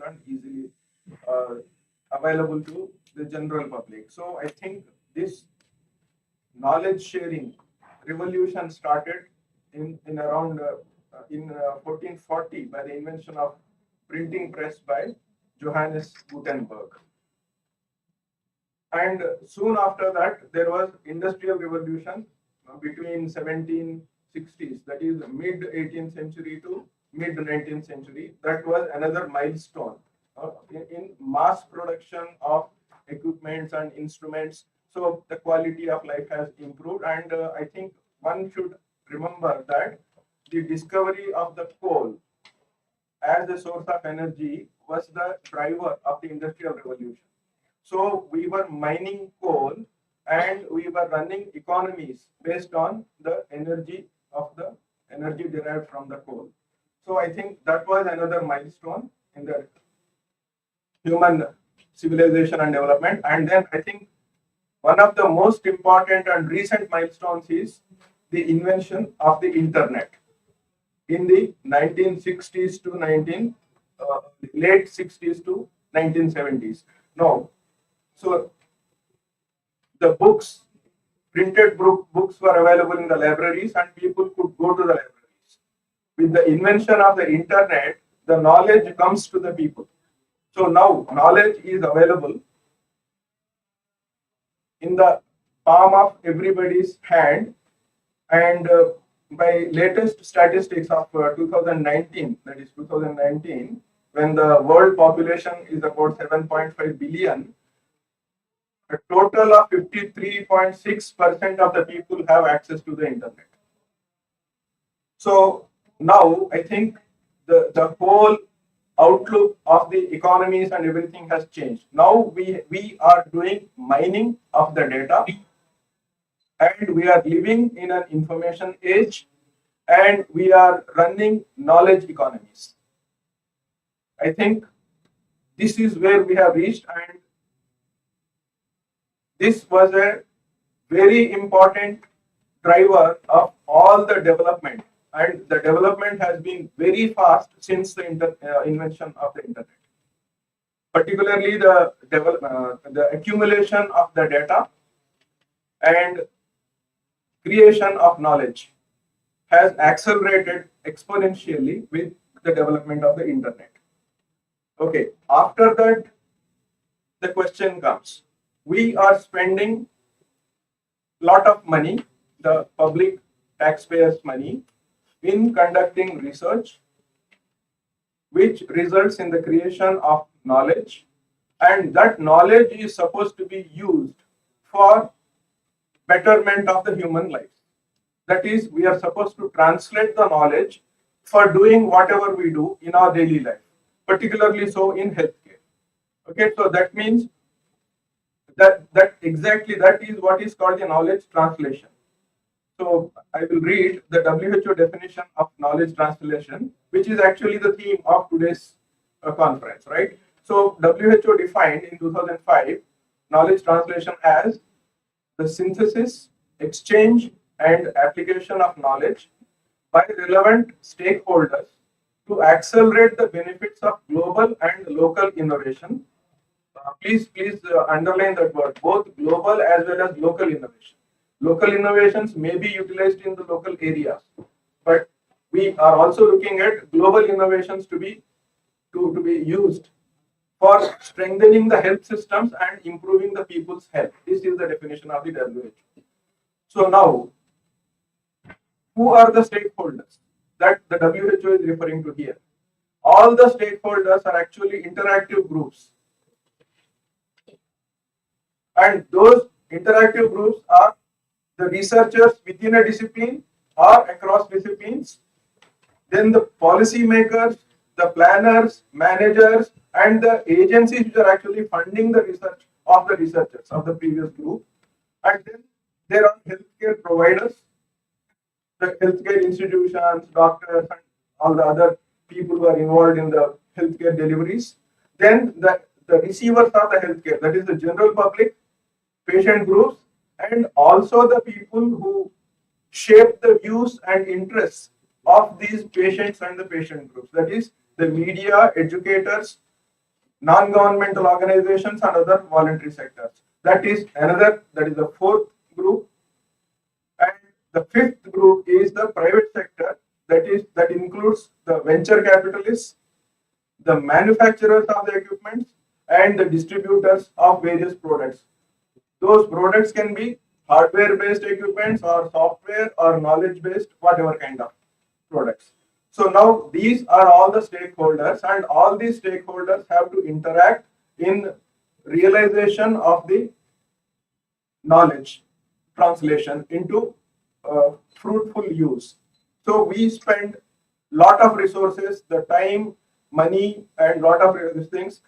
and easily available to the general public. So I think this knowledge sharing revolution started in around in 1440 by the invention of printing press by Johannes Gutenberg. And soon after that, there was industrial revolution between 1760s, that is mid 18th century to mid 19th century. That was another milestone in mass production of equipments and instruments. So the quality of life has improved, and I think one should remember that the discovery of the coal as a source of energy was the driver of the industrial revolution. So we were mining coal and we were running economies based on the energy derived from the coal. So I think that was another milestone in the human civilization and development. And then I think one of the most important and recent milestones is the invention of the internet in the 1960s to late 60s to 1970s. Now, so the books, printed books were available in the libraries and people could go to the libraries. With the invention of the internet, the knowledge comes to the people. So now knowledge is available in the palm of everybody's hand, and by latest statistics of 2019, that is 2019, when the world population is about 7.5 billion, a total of 53.6% of the people have access to the internet. So now I think the whole outlook of the economies and everything has changed. Now we are doing mining of the data, and we are living in an information age, and we are running knowledge economies. I think this is where we have reached, and this was a very important driver of all the development, and the development has been very fast since the invention of the internet. Particularly the accumulation of the data and creation of knowledge has accelerated exponentially with the development of the internet. Okay, after that, the question comes. We are spending a lot of money, the public taxpayers' money, in conducting research, which results in the creation of knowledge, and that knowledge is supposed to be used for betterment of the human life. That is, we are supposed to translate the knowledge for doing whatever we do in our daily life, particularly so in healthcare. Okay, so that means that is what is called the knowledge translation. So I will read the WHO definition of knowledge translation, which is actually the theme of today's conference, right? So WHO defined in 2005 knowledge translation as the synthesis, exchange, and application of knowledge by relevant stakeholders to accelerate the benefits of global and local innovation. Please underline that word, both global as well as local innovation. Local innovations may be utilized in the local areas, but we are also looking at global innovations to be used for strengthening the health systems and improving the people's health. This is the definition of the WHO. So now, who are the stakeholders that the WHO is referring to here? All the stakeholders are actually interactive groups, and those interactive groups are the researchers within a discipline or across disciplines, then the policy makers, the planners, managers, and the agencies which are actually funding the research of the researchers of the previous group. And then there are healthcare providers, the healthcare institutions, doctors, and all the other people who are involved in the healthcare deliveries. Then the receivers of the healthcare, that is the general public, patient groups, and also the people who shape the views and interests of these patients and the patient groups, that is the media, educators, non-governmental organizations and other voluntary sectors. That is the fourth group. And the fifth group is the private sector, that includes the venture capitalists, the manufacturers of the equipment, and the distributors of various products. Those products can be hardware-based equipments or software or knowledge-based, whatever kind of products. So now these are all the stakeholders, and all these stakeholders have to interact in realization of the knowledge translation into fruitful use. So we spend lot of resources, the time, money, and lot of these things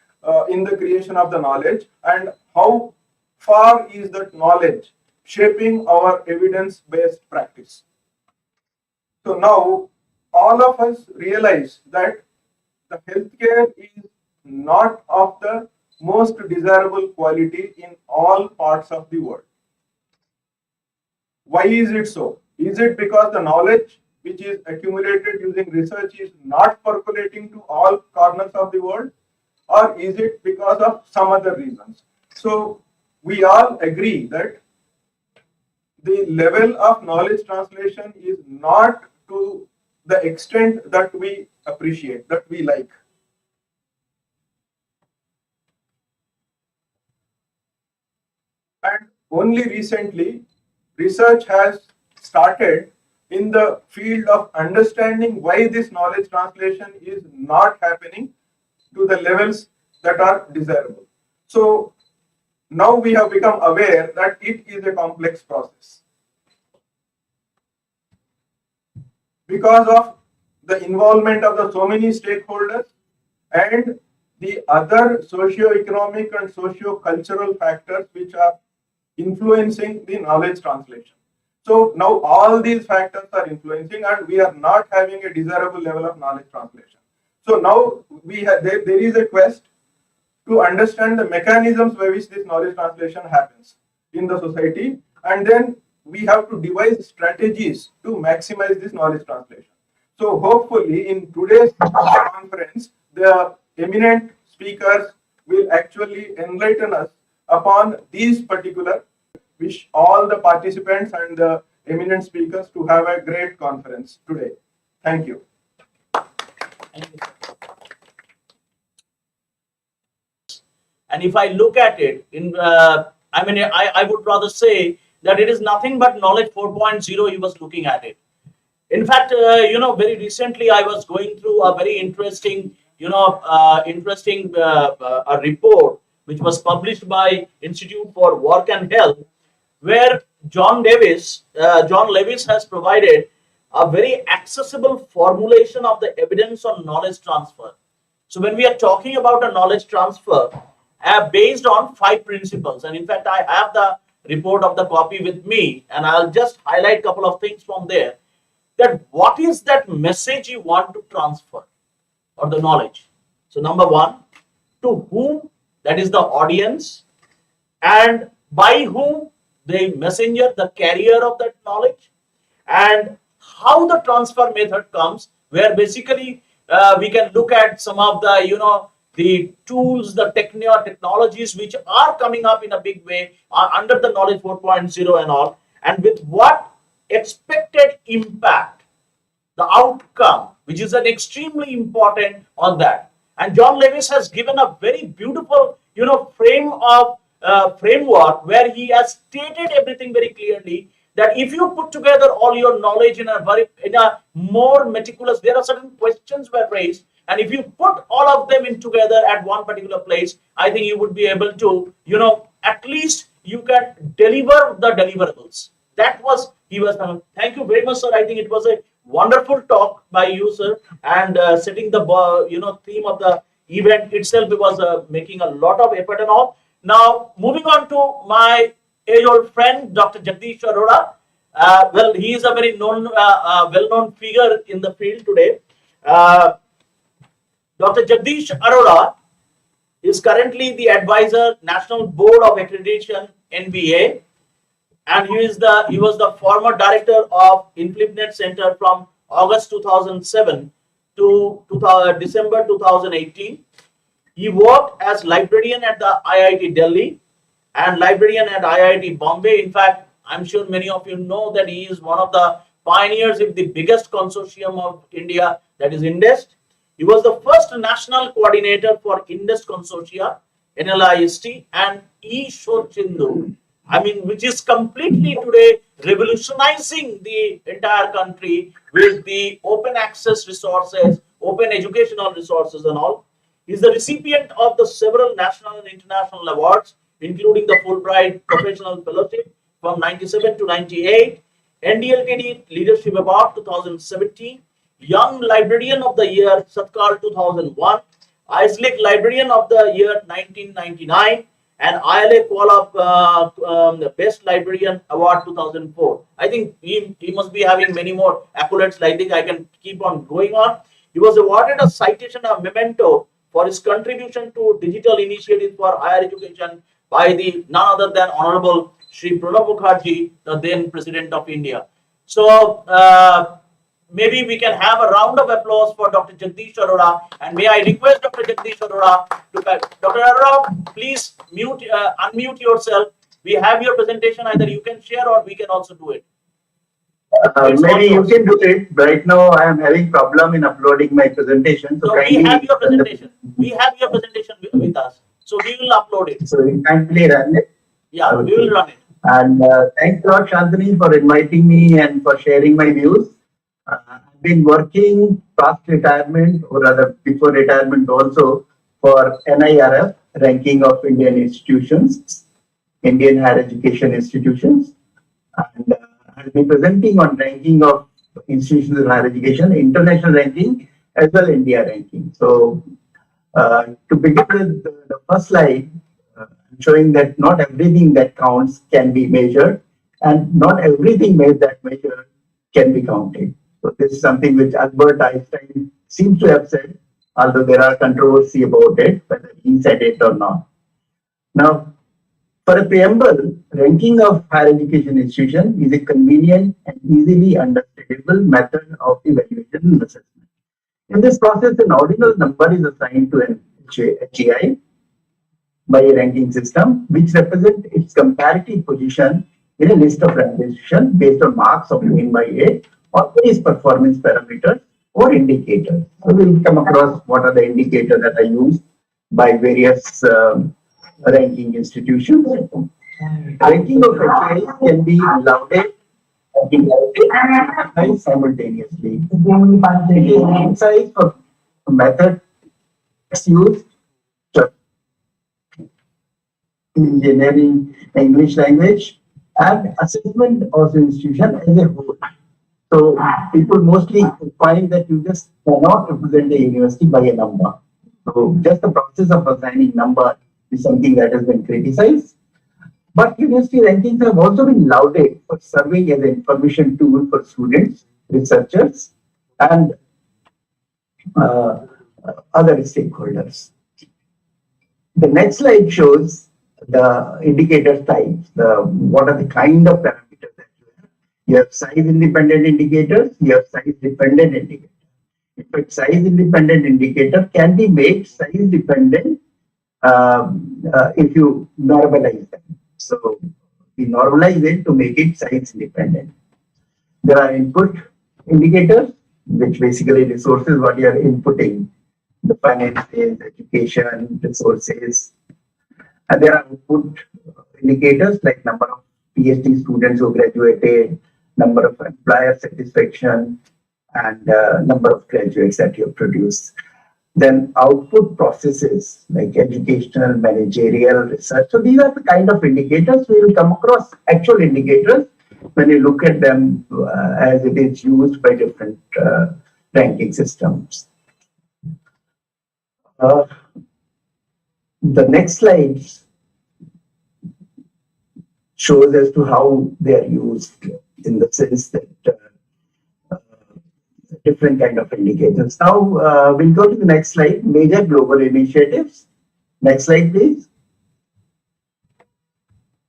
in the creation of the knowledge, and how far is that knowledge shaping our evidence-based practice. So now all of us realize that the healthcare is not of the most desirable quality in all parts of the world. Why is it so? Is it because the knowledge which is accumulated using research is not percolating to all corners of the world, or is it because of some other reasons? So we all agree that the level of knowledge translation is not to the extent that we appreciate, that we like. And only recently, research has started in the field of understanding why this knowledge translation is not happening to the levels that are desirable. So now we have become aware that it is a complex process. Because of the involvement of the so many stakeholders and the other socio-economic and socio-cultural factors which are influencing the knowledge translation. So now all these factors are influencing, and we are not having a desirable level of knowledge translation. So now there is a quest to understand the mechanisms by which this knowledge translation happens in the society, and then we have to devise strategies to maximize this knowledge translation. So hopefully in today's conference, the eminent speakers will actually enlighten us upon these particular. Wish all the participants and the eminent speakers to have a great conference today. Thank you. Thank you. And if I look at it, I would rather say that it is nothing but knowledge 4.0. He was looking at it. In fact, very recently I was going through a very interesting, a report which was published by Institute for Work and Health, where John Lewis has provided a very accessible formulation of the evidence on knowledge transfer. So when we are talking about a knowledge transfer based on 5 principles, and in fact I have the report of the copy with me, and I'll just highlight a couple of things from there, that what is that message you want to transfer or the knowledge. So number 1, to whom, that is the audience, and by whom, the messenger, the carrier of that knowledge, and how the transfer method comes, where basically we can look at some of the the tools, the technologies which are coming up in a big way under the knowledge 4.0 and all, and with what expected impact, the outcome, which is an extremely important on that. And John Lewis has given a very beautiful framework where he has stated everything very clearly, that if you put together all your knowledge in a more meticulous, there are certain questions were raised, and if you put all of them in together at one particular place, I think you would be able to, at least you can deliver the deliverables. That was, he was, thank you very much, sir. I think it was a wonderful talk by you, sir, and setting the theme of the event itself. It was making a lot of effort and all. Now, moving on to my age-old friend, Dr. Jagdish Arora. Well, he is a very well-known figure in the field today. Dr. Jagdish Arora is currently the advisor, National Board of Accreditation, NBA, and he was the former director of InflipNet Center from August 2007 to December 2018. He worked as librarian at the IIT Delhi and librarian at IIT Bombay. In fact, I'm sure many of you know that he is one of the pioneers in the biggest consortium of India, that is INDEST. He was the first national coordinator for INDEST Consortia, NLIST, and eShochindu. I mean, which is completely today revolutionizing the entire country with the open access resources, open educational resources and all. He is the recipient of the several national and international awards, including the Fulbright Professional Fellowship from 97 to 98, NDLTD Leadership Award 2017, Young Librarian of the Year Satkar 2001, Islip Librarian of the Year 1999, and ILA Kuala Best Librarian Award 2004. I think he must be having many more accolades like this. I can keep on going on. He was awarded a citation, a memento, for his contribution to digital initiatives for higher education by the none other than Honorable Shri Pranab Mukherjee, the then President of India. So maybe we can have a round of applause for Dr. Jagdish Arora, and may I request Dr. Jagdish Arora to Dr. Arora, please unmute yourself. We have your presentation. Either you can share or we can also do it. Maybe you can do it. Right now, I am having problem in uploading my presentation. So we have your presentation. We have your presentation with us. So we will upload it. So you kindly run it. Yeah, okay. We will run it. And thanks a lot, Shantini, for inviting me and for sharing my views. I've been working past retirement, or rather before retirement also, for NIRF, ranking of Indian institutions, Indian higher education institutions. And I'll be presenting on ranking of institutions of higher education, international ranking, as well India ranking. So to begin with the first slide, showing that not everything that counts can be measured, and not everything that measured can be counted. So this is something which Albert Einstein seems to have said, although there are controversy about it, whether he said it or not. Now, for a preamble, ranking of higher education institution is a convenient and easily understandable method of evaluation and assessment. In this process, an ordinal number is assigned to an HEI by a ranking system, which represents its comparative position in a list of ranked institutions based on marks obtained by it or various performance parameters or indicators. So we'll come across what are the indicators that are used by various ranking institutions. Ranking of HEIs can be lauded and simultaneously. It is an insight for method used engineering, English language, and assessment of the institution as a whole. So people mostly find that you just cannot represent a university by a number. So just the process of assigning number is something that has been criticized. But university rankings have also been lauded for serving as an information tool for students, researchers, and other stakeholders. The next slide shows the indicator types, what are the kind of parameters that you have. You have size independent indicators, you have size dependent indicators. In fact, size independent indicator can be made size dependent if you normalize them. So we normalize it to make it size independent. There are input indicators, which basically resources what you are inputting, the finances, education, resources. And there are output indicators like number of PhD students who graduated, number of employer satisfaction, and number of graduates that you have produced. Then output processes like educational, managerial, research. So these are the kind of indicators we will come across actual indicators when you look at them as it is used by different ranking systems. The next slide shows as to how they are used in the sense that different kind of indicators. Now we'll go to the next slide, major global initiatives. Next slide, please.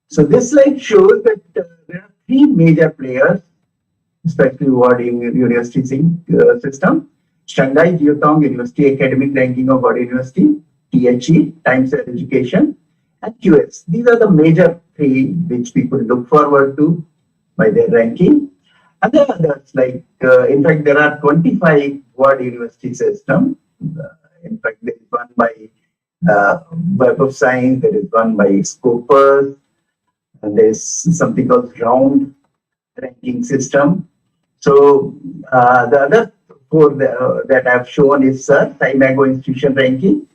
So this slide shows that there are three major players, especially World University system. Shanghai Jiaotong University Academic Ranking of World University, THE, Times Higher Education, and QS. These are the major three which people look forward to by their ranking. And there are others like, in fact, there are 25 World University System. In fact, there is one by Web of Science, there is one by Scopus, and there is something called Round ranking system. So the other four that I've shown is Imago Institution Ranking,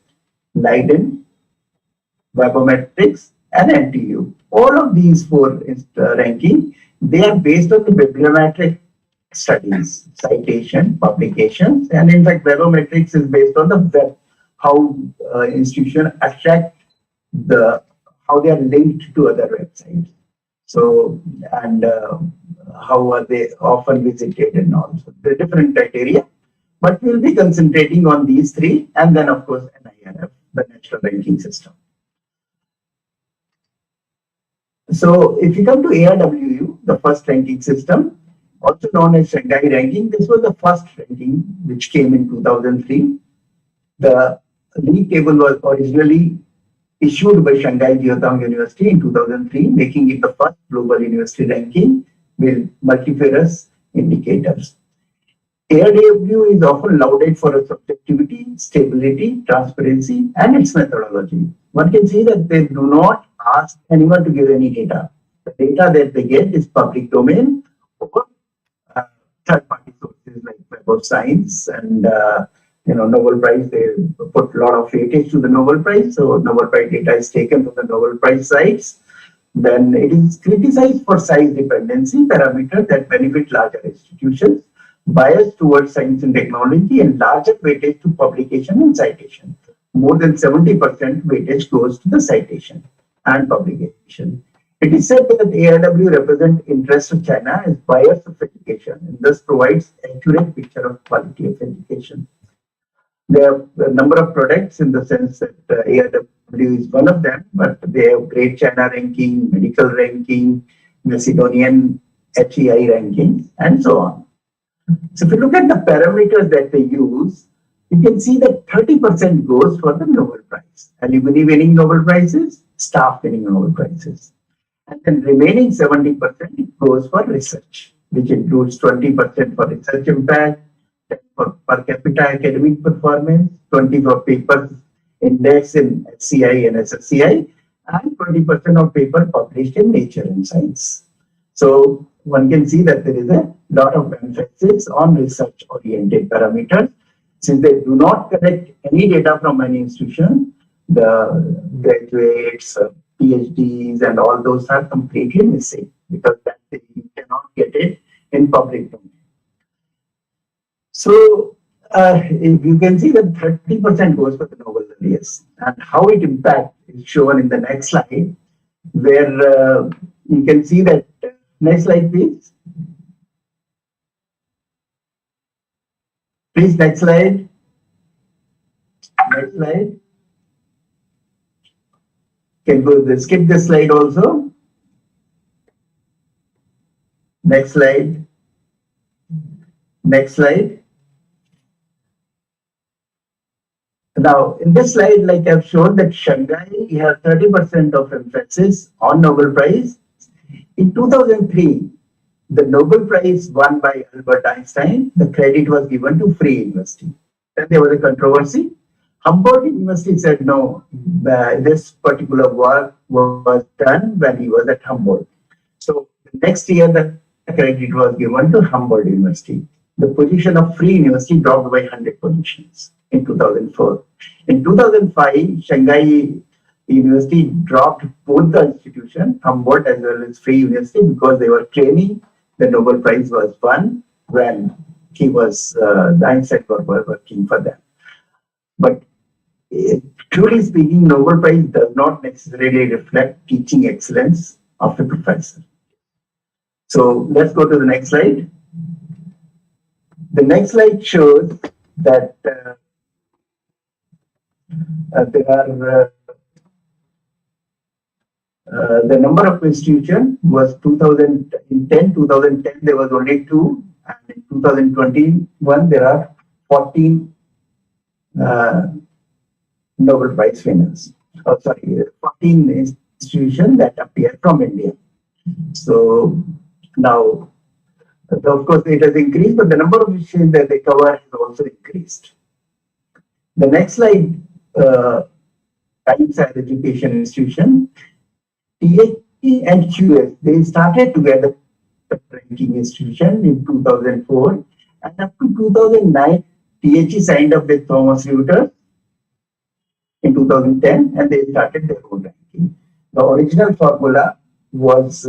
Leiden, Webometrics, and NTU. All of these four ranking, they are based on the bibliometric studies, citation, publications, and in fact, Webometrics is based on the web, how institutions attract how they are linked to other websites. So, and how are they often visited and all. So, the different criteria, but we'll be concentrating on these three, and then of course, NIRF, the National Ranking System. So, if you come to ARWU, the first ranking system, also known as Shanghai ranking, this was the first ranking which came in 2003. The league table was originally issued by Shanghai Jiaotong University in 2003, making it the first global university ranking with multifarious indicators. ARWU is often lauded for its objectivity, stability, transparency, and its methodology. One can see that they do not ask anyone to give any data. The data that they get is public domain or third-party sources like Web of Science and Nobel Prize. They put a lot of weightage to the Nobel Prize, so Nobel Prize data is taken from the Nobel Prize sites. Then it is criticized for size dependency parameter that benefit larger institutions, bias towards science and technology, and larger weightage to publication and citation. More than 70% weightage goes to the citation and publication. It is said that ARW represents interests of China as buyers of education and thus provides accurate picture of quality of education. There are a number of products in the sense that ARW is one of them, but they have Great China ranking, medical ranking, Macedonian HEI ranking, and so on. So if you look at the parameters that they use, you can see that 30% goes for the Nobel Prize. Alumni winning Nobel Prizes, staff winning Nobel Prizes. And then remaining 70% goes for research, which includes 20% for research impact, for per capita academic performance, 20 for papers index in HCI and SSCI, and 20% of paper published in Nature and Science. So one can see that there is a lot of emphasis on research-oriented parameters. Since they do not collect any data from any institution, the graduates, PhDs, and all those are completely missing because that you cannot get it in public domain. So if you can see that 30% goes for the Nobel laureates, and how it impacts is shown in the next slide, where you can see that. Next slide, please. Please, next slide. Next slide. Can go skip this slide also. Next slide. Next slide. Now, in this slide, like I've shown that Shanghai has 30% of emphasis on Nobel Prize. In 2003, the Nobel Prize won by Albert Einstein, the credit was given to Free University. Then there was a controversy. Humboldt University said no, this particular work was done when he was at Humboldt. So the next year, the credit was given to Humboldt University. The position of Free University dropped by 100 positions in 2004. In 2005, Shanghai University dropped both the institution, Humboldt as well as Free University, because they were claiming the Nobel Prize was won when he was, the Einstein were working for them. But truly speaking, Nobel Prize does not necessarily reflect teaching excellence of the professor. So let's go to the next slide. The next slide shows that there are the number of institutions was 2010 there was only 2, and in 2021 there are 14 Nobel Prize winners. Oh, sorry, 14 institutions that appear from India. So now, of course, it has increased, but the number of issues that they cover has also increased. The next slide, AIIMS Higher Education Institution, THE and QS, they started together ranking institution in 2004, and up to 2009, THE signed up with Thomas Reuters in 2010, and they started their own ranking. The original formula was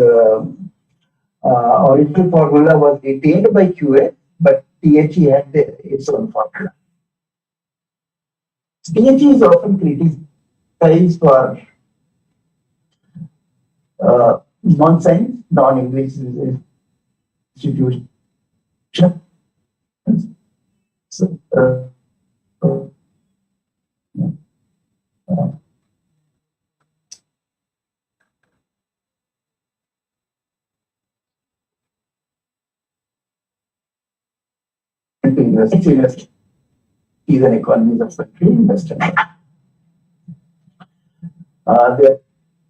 retained by QS, but THE had its own formula. THE is often criticized for non-science, non-English institutions. So, university is an economies of country in Western. The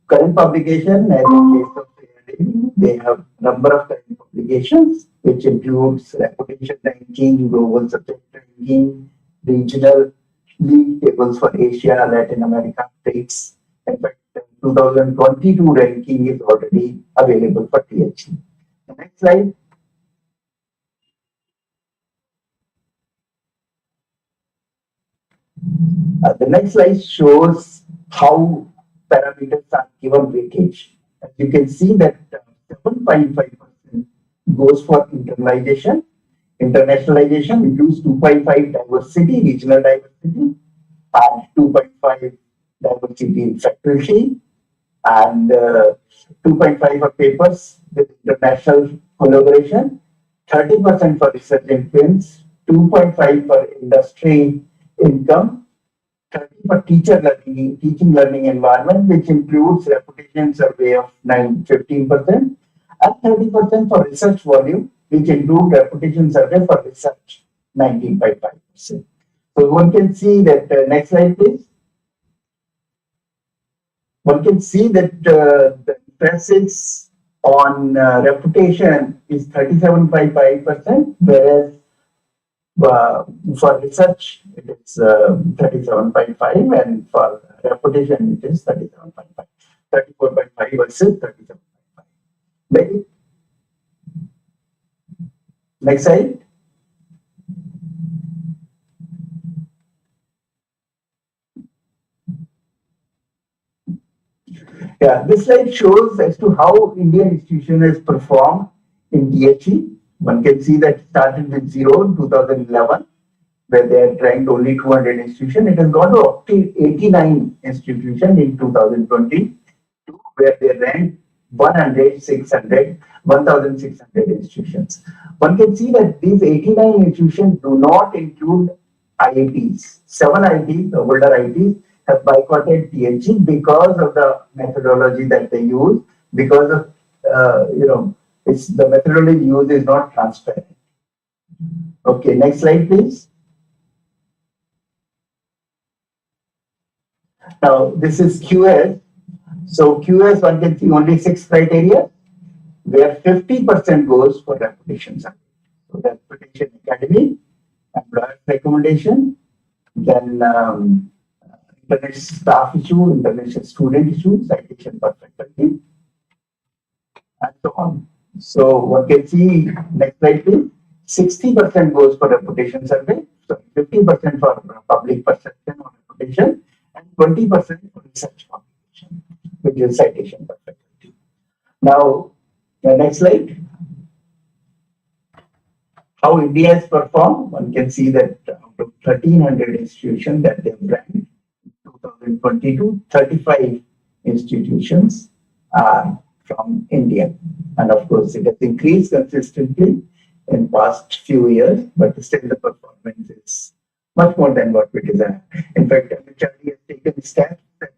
current publication, as in case of AIIMS, they have number of current publications, which includes reputation ranking, global subject ranking, regional league tables for Asia, Latin America, Africa. In fact, 2022 ranking is already available for THE. The next slide. The next slide shows how parameters are given weightage. As you can see that 7.5% goes for internalization, internationalization, we use 2.5 diversity, regional diversity, and 2.5 diversity in faculty, and 2.5 for papers with international collaboration, 30% for research influence, 2.5 for industry income, 30 for teaching learning environment, which includes reputation survey of 15%, and 30% for research volume, which include reputation survey for research, 19.5%. So one can see that, next slide please. One can see that the emphasis on reputation is 37.5%, whereas for research it is 37.5, and for reputation it is 37.5, 34.5 versus 37.5. Maybe. Next slide. Yeah, this slide shows as to how Indian institution has performed in THE. One can see that it started with 0 in 2011, where they had ranked only 200 institutions. It has gone to 89 institutions in 2022, where they ranked 1,600 institutions. One can see that these 89 institutions do not include IITs. 7 IITs, the older IITs, have boycotted THE because of the methodology that they use, because of, the methodology used is not transparent. Okay, next slide, please. Now, this is QS. So QS, one can see only 6 criteria, where 50% goes for reputation survey. So reputation academy, employer recommendation, then international staff issue, international student issue, citation per faculty, and so on. So one can see, next slide please, 60% goes for reputation survey, so 50% for public perception on reputation, and 20% for research publication, which is citation per faculty. Now, the next slide. How India has performed, one can see that out of 1,300 institutions that they have ranked in 2022, 35 institutions are from India. And of course, it has increased consistently in past few years, but still the performance is much more than what we desire. In fact, MHRD has taken steps that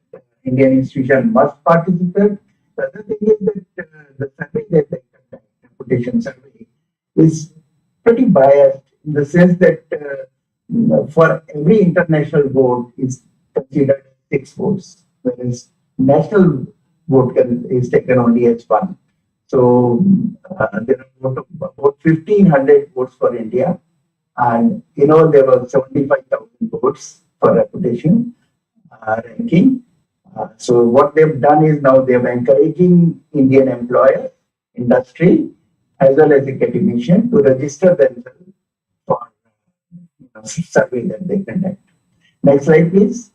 Indian institutions must participate. The other thing is that the survey that they conduct, reputation survey, is pretty biased in the sense that for every international board is considered 6 votes, whereas national vote is taken only as 1. So there are about 1,500 votes for India, and there were 75,000 votes for reputation ranking. So what they've done is now they're encouraging Indian employers, industry, as well as academicians to register themselves for survey that they conduct. Next slide, please.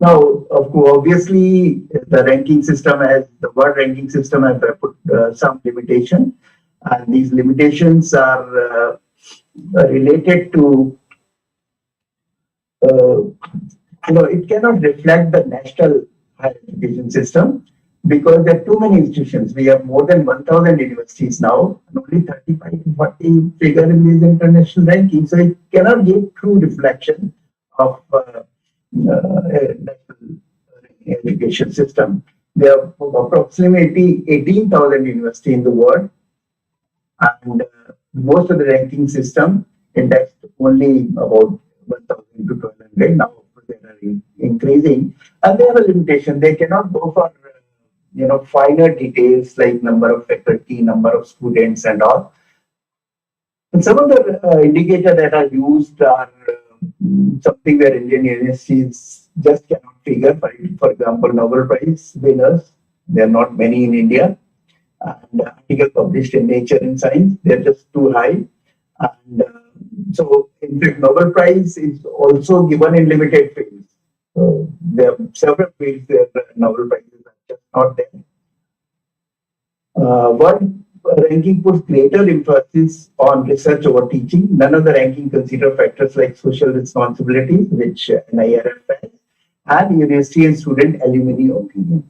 Now, obviously, the ranking system the world ranking system has put some limitation, and these limitations are related to, it cannot reflect the national higher education system because there are too many institutions. We have more than 1,000 universities now, and only 35 to 40 figure in these international rankings. So it cannot give true reflection of national education system. There are approximately 18,000 universities in the world, and most of the ranking system indexed only about 1,000 to 1,200. Now they are increasing, and they have a limitation. They cannot go for finer details like number of faculty, number of students, and all. And some of the indicators that are used are something where Indian universities just cannot figure. For example, Nobel Prize winners, there are not many in India. And article published in Nature and Science, they're just too high. And so, in fact, Nobel Prize is also given in limited fields. So there are several fields where Nobel Prizes are just not there. One ranking puts greater emphasis on research over teaching. None of the ranking consider factors like social responsibilities, which NIRF has, and university and student alumni opinion.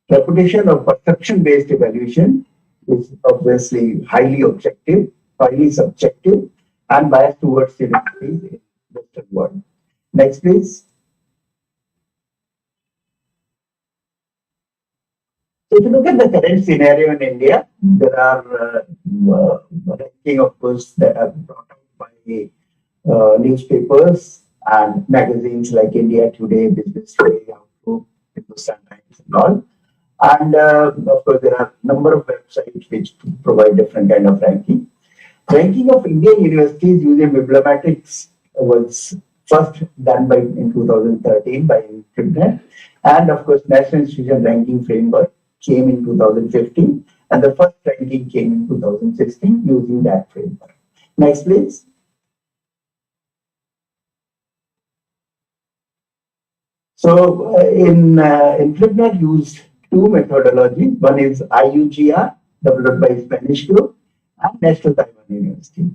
Reputation or perception-based evaluation is obviously highly objective, highly subjective, and biased towards universities in the Western world. Next, please. So if you look at the current scenario in India, there are ranking, of course, that are brought out by newspapers and magazines like India Today, Business Today, Outlook, Hindustan Times, and all. And of course, there are a number of websites which provide different kind of ranking. Ranking of Indian universities using bibliomatics was first done in 2013 by Deptt, and of course, National Institution Ranking Framework came in 2015, and the first ranking came in 2016 using that framework. Next, please. So in Deptt used two methodologies. One is IUGR, developed by Spanish group, and National Taiwan University.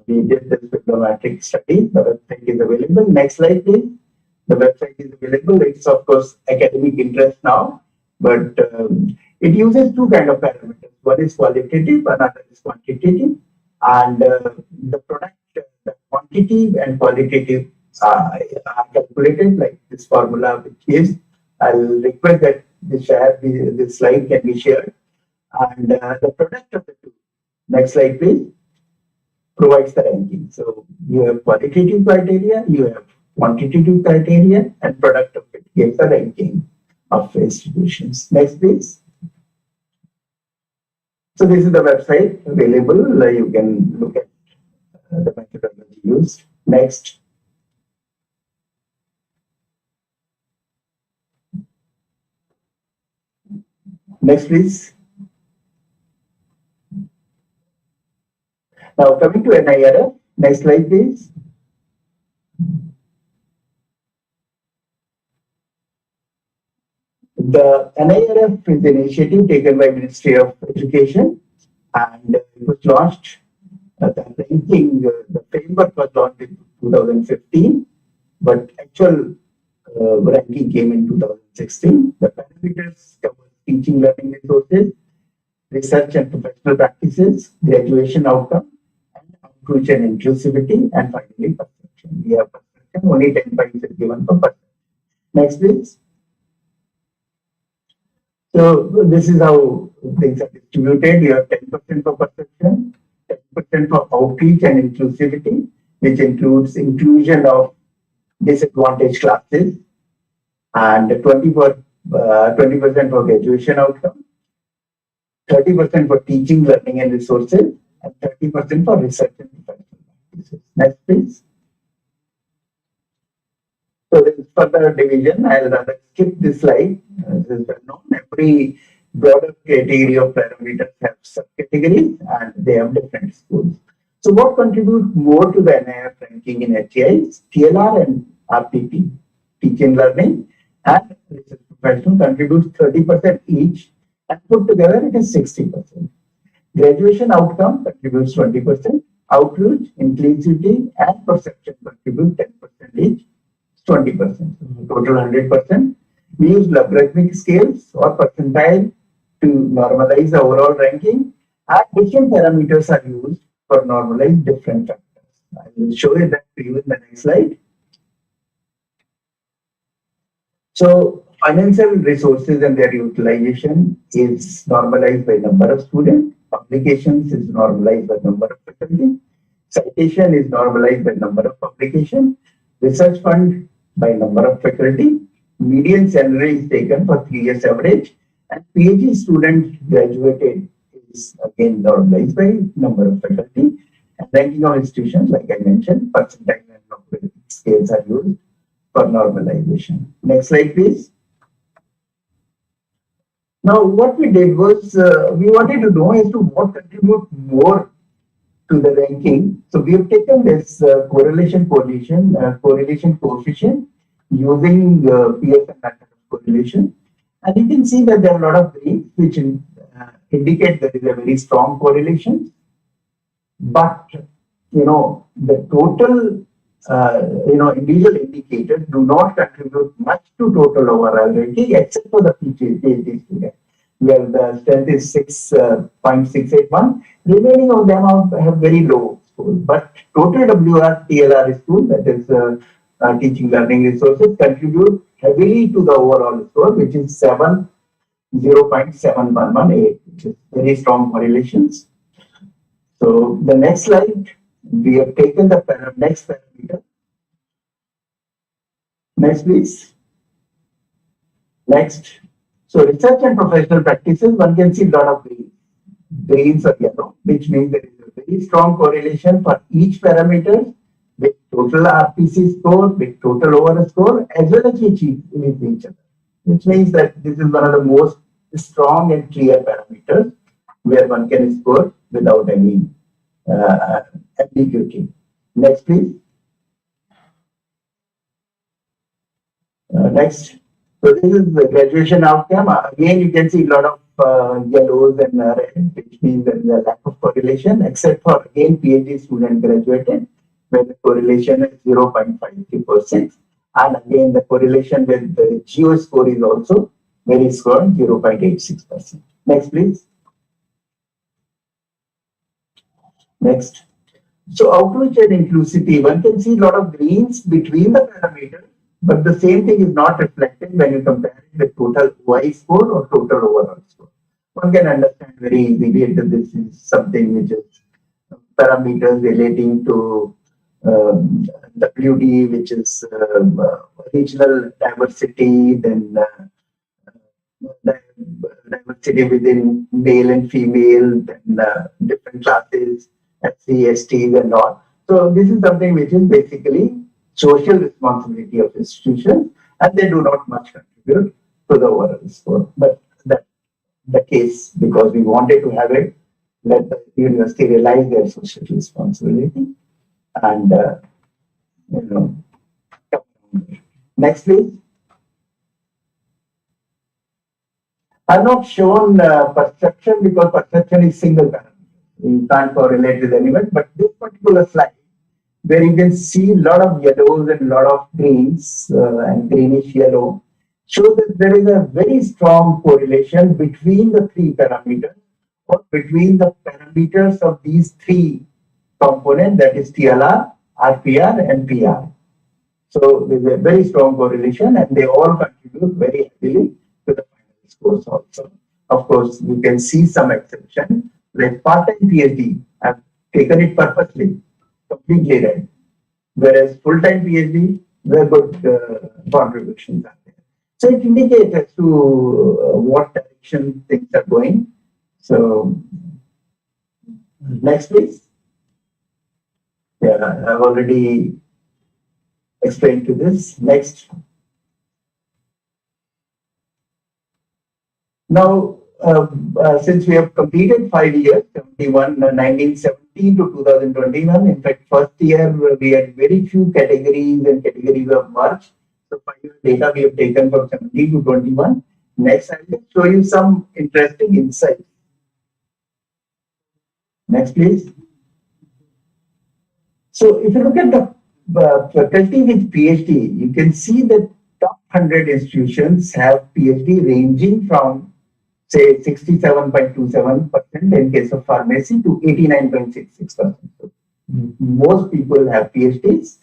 We did this bibliometric study. The website is available. Next slide, please. The website is available. It's of course academic interest now, but it uses two kind of parameters. One is qualitative, another is quantitative, and the product, the quantitative and qualitative are calculated like this formula, which is, I'll request that this slide can be shared, and the product of the two. Next slide, please. Provides the ranking. So you have qualitative criteria, you have quantitative criteria, and product of it gives the ranking of institutions. Next, please. So this is the website available. You can look at the methodology used. Next. Next, please. Now coming to NIRF. Next slide, please. The NIRF is an initiative taken by Ministry of Education, and it was launched. The ranking, the framework was launched in 2015, but actual ranking came in 2016. The parameters cover teaching learning resources, research and professional practices, graduation outcome, and outreach and inclusivity, and finally perception. We have perception, only 10 points is given for perception. Next, please. So this is how things are distributed. You have 10% for perception, 10% for outreach and inclusivity, which includes inclusion of disadvantaged classes and 20% for graduation outcome, 30% for teaching, learning and resources, and 30% for research and professional practices. Next, please. So this is further division. I'll rather skip this slide. This is well known. Every broader category of parameters have subcategories and they have different scores. So what contributes more to the NIRF ranking in HEIs? TLR and RPP, teaching, learning and research professional, contributes 30% each, and put together it is 60%. Graduation outcome contributes 20%. Outreach, inclusivity and perception contribute 10% each, 20%. Total 100%. We use logarithmic scales or percentile to normalize the overall ranking, and different parameters are used for normalize different factors. I will show you that to you in the next slide. So financial resources and their utilization is normalized by number of students. Publications is normalized by number of faculty. Citation is normalized by number of publications. Research fund by number of faculty. Median salary is taken for 3 years average. And PhD student graduated is again normalized by number of faculty. And ranking of institutions, like I mentioned, percentile and logarithmic scales are used for normalization. Next slide, please. Now, what we did was we wanted to know as to what contribute more to the ranking. So we have taken this correlation coefficient using Pearson method of correlation, and you can see that there are a lot of graphs which indicate that there is a very strong correlation. But the total individual indicators do not contribute much to total overall ranking except for the PhD student, where the strength is 6.681. Remaining of them have very low score. But total WR TLR school, that is teaching, learning, resources, contribute heavily to the overall score, which is 0.7118, which is very strong correlations. So the next slide, we have taken the next parameter. Next, please. Next. So research and professional practices, one can see a lot of green. Greens are yellow, which means there is a very strong correlation for each parameter with total RPC score, with total overall score, as well as with each other. Which means that this is one of the most strong and clear parameters where one can score without any ambiguity. Next, please. Next. So this is the graduation outcome. Again, you can see a lot of yellows and red, which means there is a lack of correlation, except for again PhD student graduated, where the correlation is 0.53%. And again, the correlation with the GEO score is also very strong, 0.86%. Next, please. Next. So outreach and inclusivity, one can see a lot of greens between the parameters, but the same thing is not reflected when you compare it with total OI score or total overall score. One can understand very easily that this is something which is parameters relating to WD, which is regional diversity, then diversity within male and female, then different classes, SC, STs and all. So this is something which is basically social responsibility of institutions, and they do not much contribute to the overall score. But that's the case because we wanted to have it, let the university realize their social responsibility. And next, please. I've not shown perception because perception is single parameter. You can't correlate with anyone, but this particular slide, where you can see a lot of yellows and a lot of greens and greenish yellow, shows that there is a very strong correlation between the three parameters or between the parameters of these three components, that is TLR, RPR and PR. So there is a very strong correlation and they all contribute very heavily to the final scores also. Of course, you can see some exception, like part-time PhD. I've taken it purposely, completely red. whereas full-time PhD, the good contributions are there. So it indicates as to what direction things are going. So next, please. Yeah, I've already explained to this. Next. Now, since we have completed 5 years, 1917 to 2021, in fact, first year we had very few categories and categories of merge. So 5 year data we have taken from 17 to 21. Next, I will show you some interesting insights. Next, please. So if you look at the faculty with PhD, you can see that top 100 institutions have PhD ranging from say 67.27% in case of pharmacy to 89.66%. So most people have PhDs.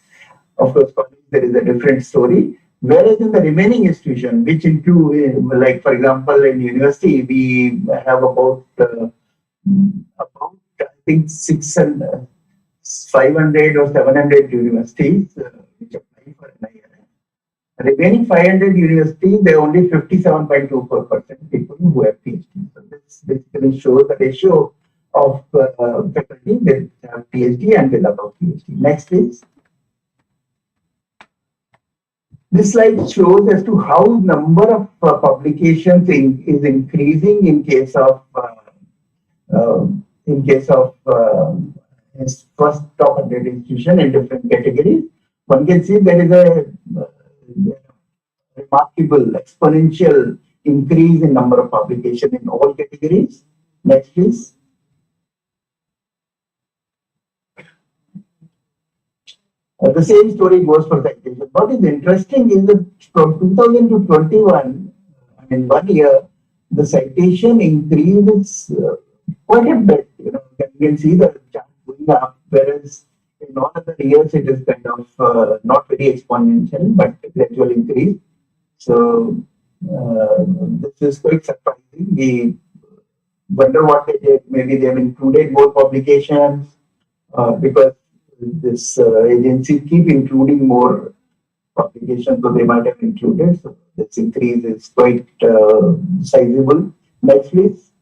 Of course, there is a different story. Whereas in the remaining institution, which include, like for example, in university, we have about I think 500 or 700 universities which apply for NIRF. Remaining 500 universities, there are only 57.24% people who have PhD. So this basically shows the ratio of faculty with PhD and with above PhD. Next, please. This slide shows as to how number of publications is increasing in case of first top 100 institution in different categories. One can see there is a remarkable exponential increase in number of publications in all categories. Next, please. The same story goes for citation. What is interesting is that from 2000 to 21, in 1 year, the citation increases quite a bit. You can see the chart going up, whereas in all other years it is kind of not very exponential, but gradual increase. So this is quite surprising. We wonder what they did. Maybe they have included more publications because this agency keep including more publications, so they might have included. So this increase is quite sizable. Next, please.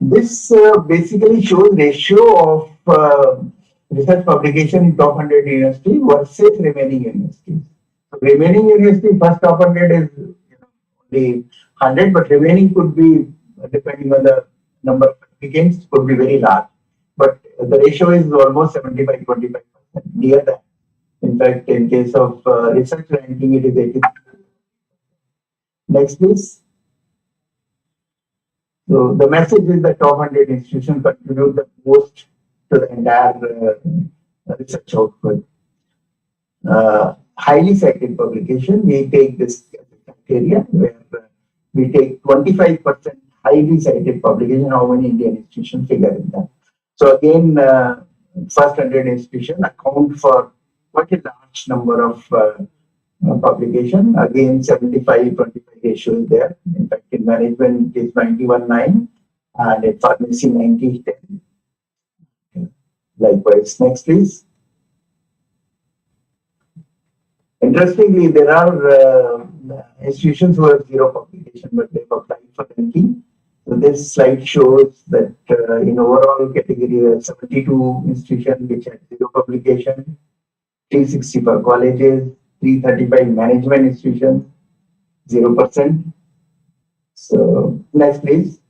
This basically shows ratio of research publication in top 100 universities versus remaining universities. So remaining university, first top 100 is only 100, but remaining could be, depending on the number of applicants, could be very large. But the ratio is almost 75-25%, near that. In fact, in case of research ranking, it is 80%. Next, please. So the message is that top 100 institutions contribute the most to the entire research output. Highly cited publication, we take this criteria where we take 25% highly cited publication, how many Indian institutions figure in that. So again, first 100 institutions account for quite a large number of publication. Again, 75-25 ratio is there. In fact, in management it is 91-9 and in pharmacy 90-10. Likewise, next please. Interestingly, there are institutions who have zero publication, but they've applied for ranking. So this slide shows that in overall category, there are 72 institutions which had zero publication, 364 colleges, 335 management institutions, 0%. So next, please.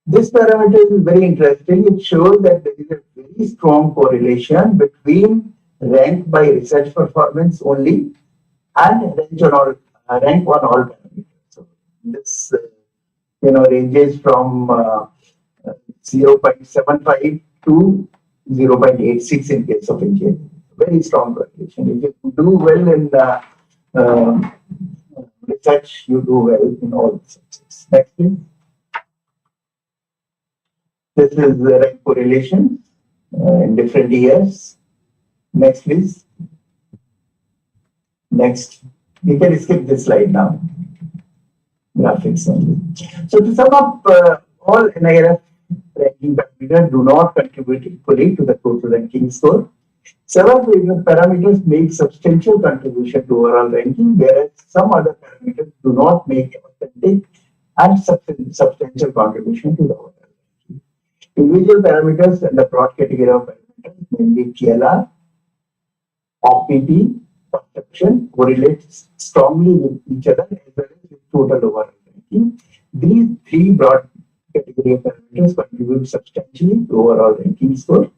This parameter is very interesting. It shows that there is a very strong correlation between rank by research performance only and rank on all parameters. So this ranges from 0.75 to 0.86 in case of engineering. Very strong correlation. If you do well in research, you do well in all subjects. Next, please. This is the rank correlation in different years. Next, please. Next. You can skip this slide now. Graphics only. So to sum up, all NIRF ranking parameters do not contribute equally to the total ranking score. Several parameters make substantial contribution to overall ranking, whereas some other parameters do not make authentic and substantial contribution to the overall ranking. Individual parameters and the broad category of parameters, namely TLR, OPT, perception, correlate strongly with each other as well as with total overall ranking. These three broad category of parameters contribute substantially to overall ranking score.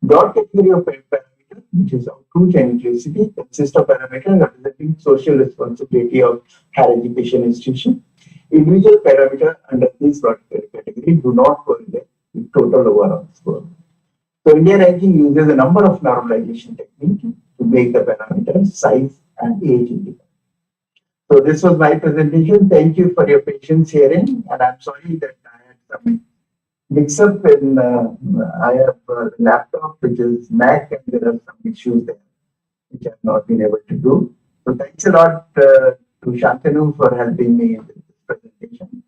Broad category of parameters, which is outreach and inclusivity, consists of parameters representing social responsibility of higher education institution. Individual parameters under this broad category do not correlate with total overall score. So India ranking uses a number of normalization techniques to make the parameters size and age independent. So this was my presentation. Thank you for your patience hearing, and I'm sorry that I had some mix up in I have a laptop which is Mac and there are some issues there which I've not been able to do. So thanks a lot to Shantanu for helping me in this presentation.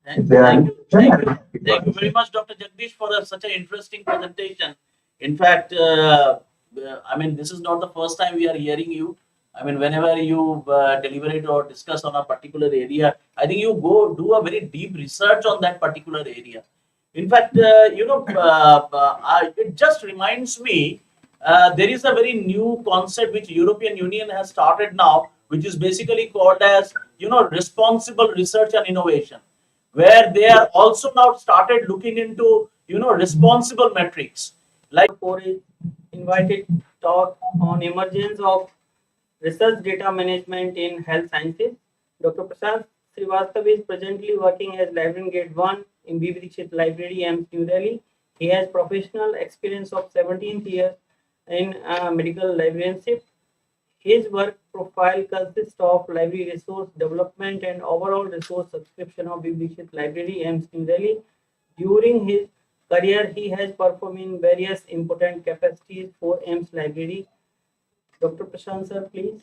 Thank you very much, Dr. Jagdish, for such an interesting presentation. In fact, I mean, this is not the first time we are hearing you. I mean, whenever you deliberate or discuss on a particular area, I think you go do a very deep research on that particular area. In fact, it just reminds me, there is a very new concept which European Union has started now, which is basically called as, responsible research and innovation, where they are also now started looking into, responsible metrics. Like for his invited talk on emergence of research data management in health sciences. Dr. Prasad Srivastav is presently working as librarian grade 1 in Deptt Library, AIIMS, New Delhi. He has professional experience of 17 years in medical librarianship. His work profile consists of library resource development and overall resource subscription of Deptt Library, AIIMS, New Delhi. During his career, he has performed in various important capacities for AIIMS Library. Dr. Prashant sir, please.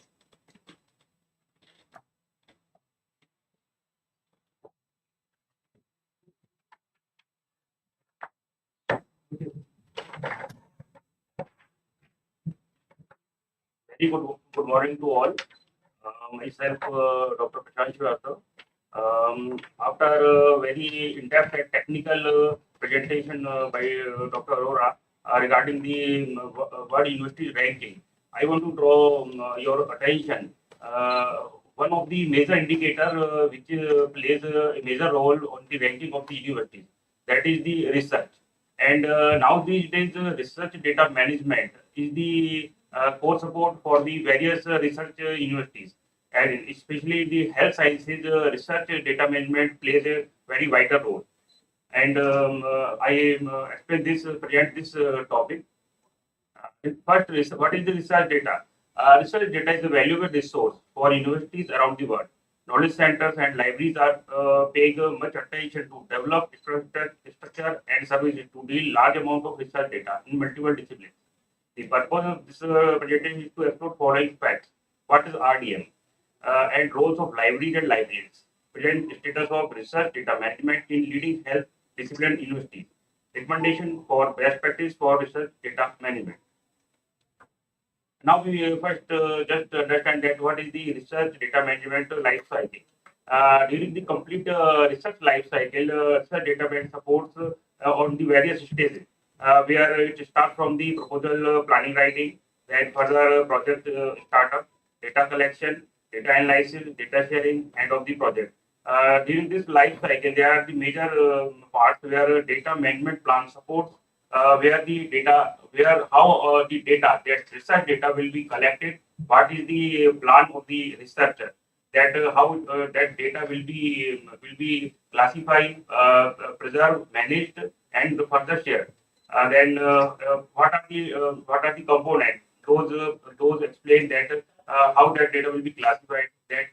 Very good morning to all. Myself, Dr. Prasad Srivastav. After a very in-depth and technical presentation by Dr. Arora regarding the World University ranking, I want to draw your attention. One of the major indicator which plays a major role on the ranking of the universities, that is the research. And now these days, research data management is the core support for the various research universities, and especially the health sciences research data management plays a very vital role. And I explain this, present this topic. First, what is the research data? Research data is a valuable resource for universities around the world. Knowledge centers and libraries are paying much attention to develop structure and services to deal large amount of research data in multiple disciplines. The purpose of this presentation is to explore following facts. What is RDM? And roles of libraries and librarians. Present status of research data management in leading health discipline universities. Recommendation for best practice for research data management. Now we first just understand that what is the research data management life cycle. During the complete research life cycle, research data management supports on the various stages, where it starts from the proposal planning writing, then further project startup, data collection, data analysis, data sharing, end of the project. During this life cycle, there are the major parts where data management plan supports where the data, where how the data, that research data will be collected, what is the plan of the researcher, that how that data will be classified, preserved, managed, and further shared. Then what are the components? Those explain that how that data will be classified. That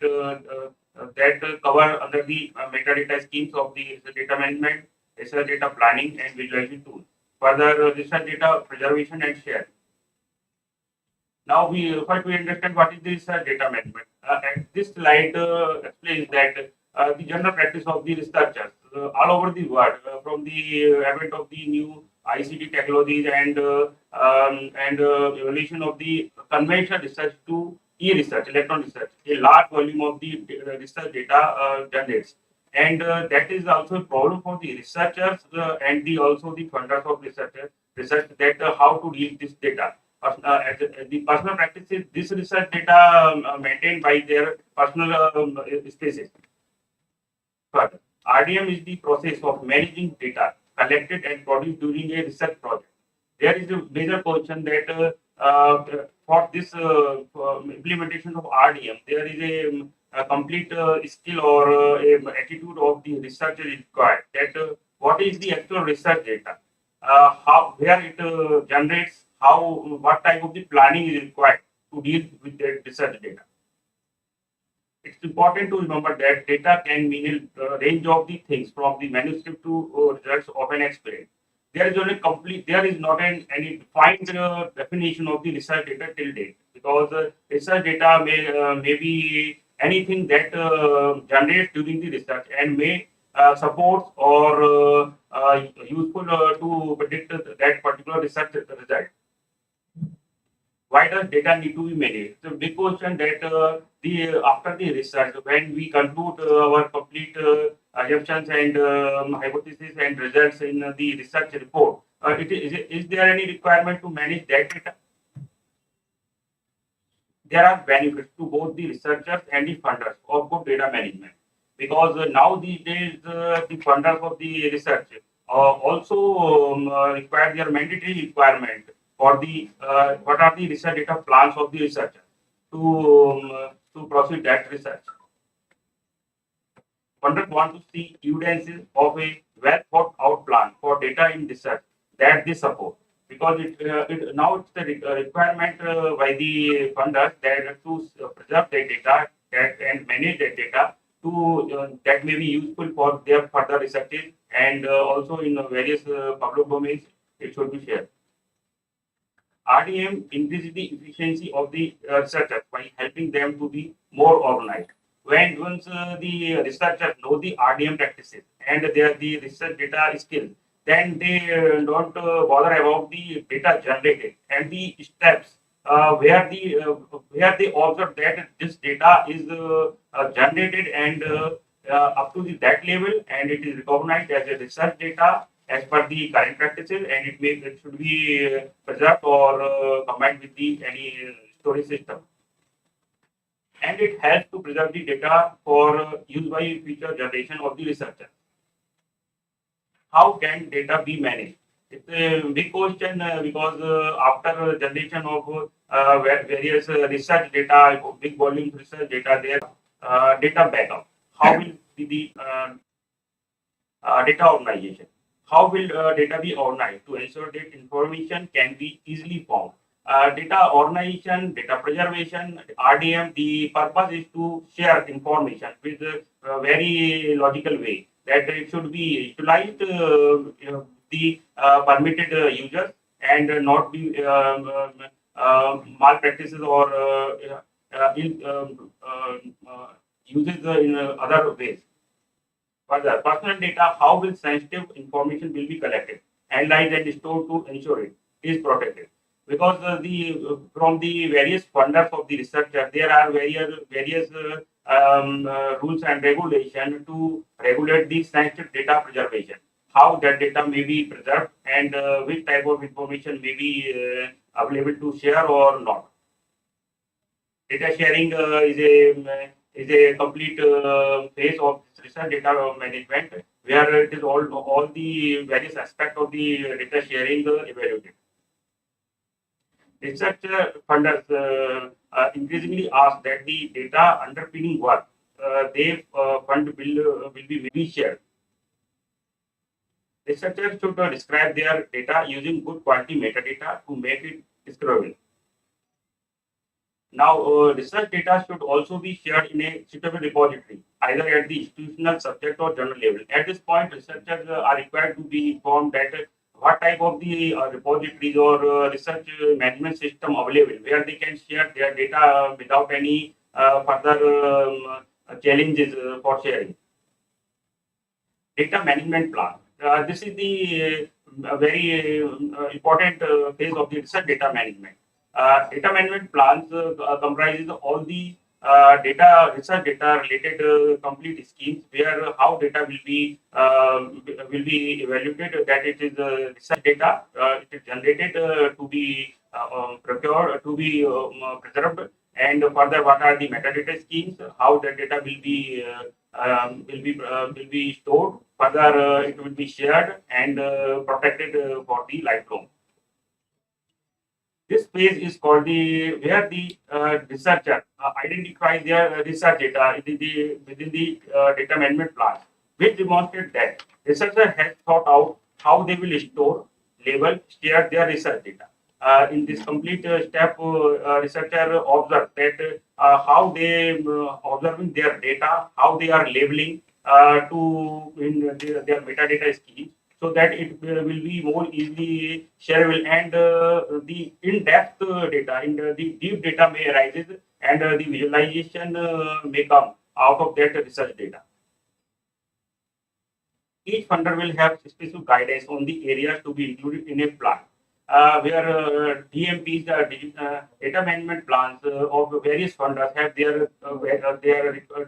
cover under the metadata schemes of the data management, research data planning, and visualization tools. Further, research data preservation and share. Now first we understand what is the research data management. And this slide explains that the general practice of the researchers. all over the world from the advent of the new ICT technologies and evolution of the conventional research to e-research, electronic research. A large volume of the research data generates, and that is also a problem for the researchers and the also the funders of research that how to deal this data. The personal practices, this research data maintained by their personal spaces. Further, RDM is the process of managing data collected and produced during a research project. There is a major question that for this implementation of RDM, there is a complete skill or attitude of the researcher is required. That what is the actual research data, how where it generates, how what type of the planning is required to deal with the research data. It's important to remember that data can mean a range of the things from the manuscript to results of an experiment. There is only complete. There is not any defined definition of the research data till date, because research data may be anything that generates during the research and may support or useful to predict that particular research result. Why does data need to be managed? It's a big question that after the research, when we conclude our complete assumptions and hypotheses and results in the research report, is there any requirement to manage that data? There are benefits to both the researchers and the funders of good data management, because now these days the funders of the research also require their mandatory requirement for the what are the research data plans of the researcher to proceed that research. Funders want to see evidences of a well thought out plan for data in research that they support, because now it's the requirement by the funders that to preserve their data and manage their data to that may be useful for their further researches, and also in various public domains it should be shared. RDM increases the efficiency of the researchers by helping them to be more organized. Once the researchers know the RDM practices and the research data skills, then they don't bother about the data generated and the steps where they observe that this data is generated and up to that level, and it is recognized as a research data as per the current practices, and it should be preserved or combined with any storage system. And it helps to preserve the data for use by future generation of the researcher. How can data be managed? It's a big question because after generation of various research data, big volume research data, there data backup. How will the data organization? How will data be organized to ensure that information can be easily found? Data organization, data preservation, RDM, the purpose is to share information with a very logical way, that it should be utilized the permitted users and not be malpractices or uses in other ways. Further, personal data, how will sensitive information will be collected, analyzed and stored to ensure it is protected? Because from the various funders of the researcher, there are various rules and regulation to regulate the sensitive data preservation. How that data may be preserved and which type of information may be available to share or not. Data sharing is a complete phase of research data management, where it is all the various aspects of the data sharing evaluated. Research funders increasingly ask that the data underpinning work they fund will be shared. Researchers should describe their data using good quality metadata to make it discoverable. Now, research data should also be shared in a suitable repository, either at the institutional, subject, or journal level. At this point, researchers are required to be informed that what type of the repositories or research management system available, where they can share their data without any further challenges for sharing. Data management plan. This is the very important phase of the research data management. Data management plans comprises all the research data related complete schemes where how data will be evaluated, that it is research data, it is generated to be procured, to be preserved, and further what are the metadata schemes, how the data will be stored. Further, it will be shared and protected for the lifelong. This phase is called where the researcher identifies their research data within the data management plan, which demonstrates that researcher has thought out how they will store, label, share their research data. In this complete step, researcher observes that how they observing their data, how they are labeling to in their metadata scheme, so that it will be more easily shareable, and the in-depth data, the deep data may arise, and the visualization may come out of that research data. Each funder will have specific guidance on the areas to be included in a plan. Where DMPs, data management plans of various funders have their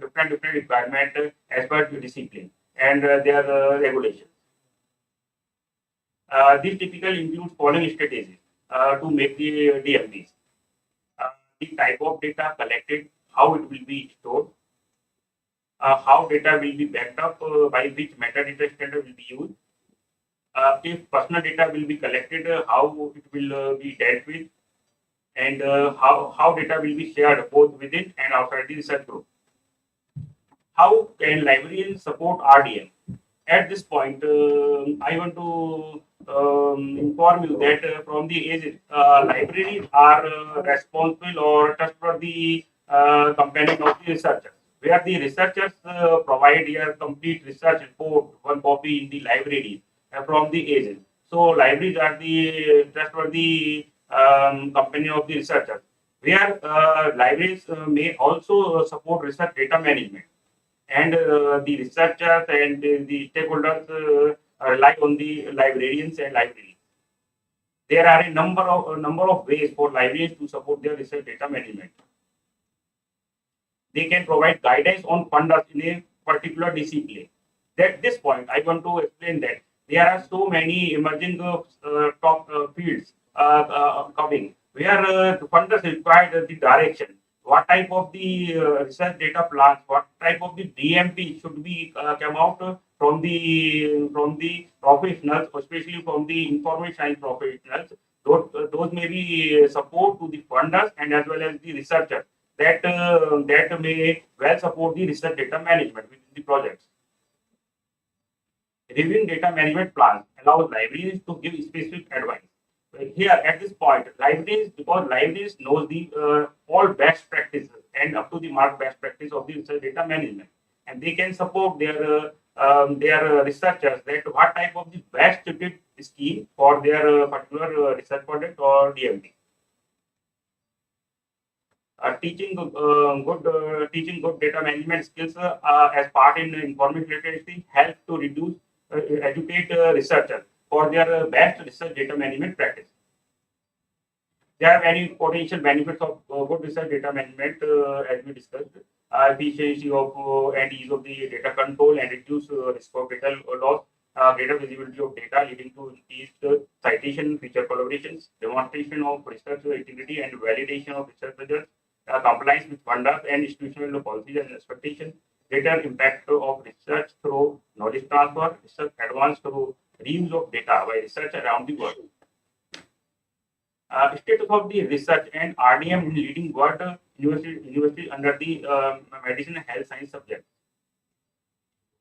different requirement as per the discipline and their regulations. This typically includes following strategies to make the DMPs. The type of data collected, how it will be stored, how data will be backed up, by which metadata standard will be used, if personal data will be collected, how it will be dealt with, and how data will be shared both within and outside the research group. How can librarians support RDM? At this point, I want to inform you that from the age, libraries are responsible or trustworthy companion of the researchers, where the researchers provide their complete research report, one copy in the library from the ages. So libraries are the trustworthy company of the researchers, where libraries may also support research data management, and the researchers and the stakeholders rely on the librarians and libraries. There are a number of ways for libraries to support their research data management. They can provide guidance on funders in a particular discipline. At this point, I want to explain that there are so many emerging top fields coming, where the funders require the direction. What type of the research data plans, what type of the DMP should be come out from the professionals, especially from the information science professionals. Those may be support to the funders and as well as the researchers that may well support the research data management within the projects. Reviewing data management plans allows libraries to give specific advice. Here at this point, because libraries knows the all best practices and up to the mark best practice of the research data management, and they can support their researchers that what type of the best suited scheme for their particular research project or DMT. Teaching good data management skills as part in information literacy help to reduce educate researchers for their best research data management practice. There are many potential benefits of good research data management, as we discussed. Efficiency of and ease of the data control and reduce risk of data loss, greater visibility of data leading to increased citation, feature collaborations, demonstration of research integrity and validation of research results, compliance with funders and institutional policies and expectations, greater impact of research through knowledge transfer, research advance through reuse of data by research around the world. Status of the research and RDM in leading world university under the medicine and health science subject.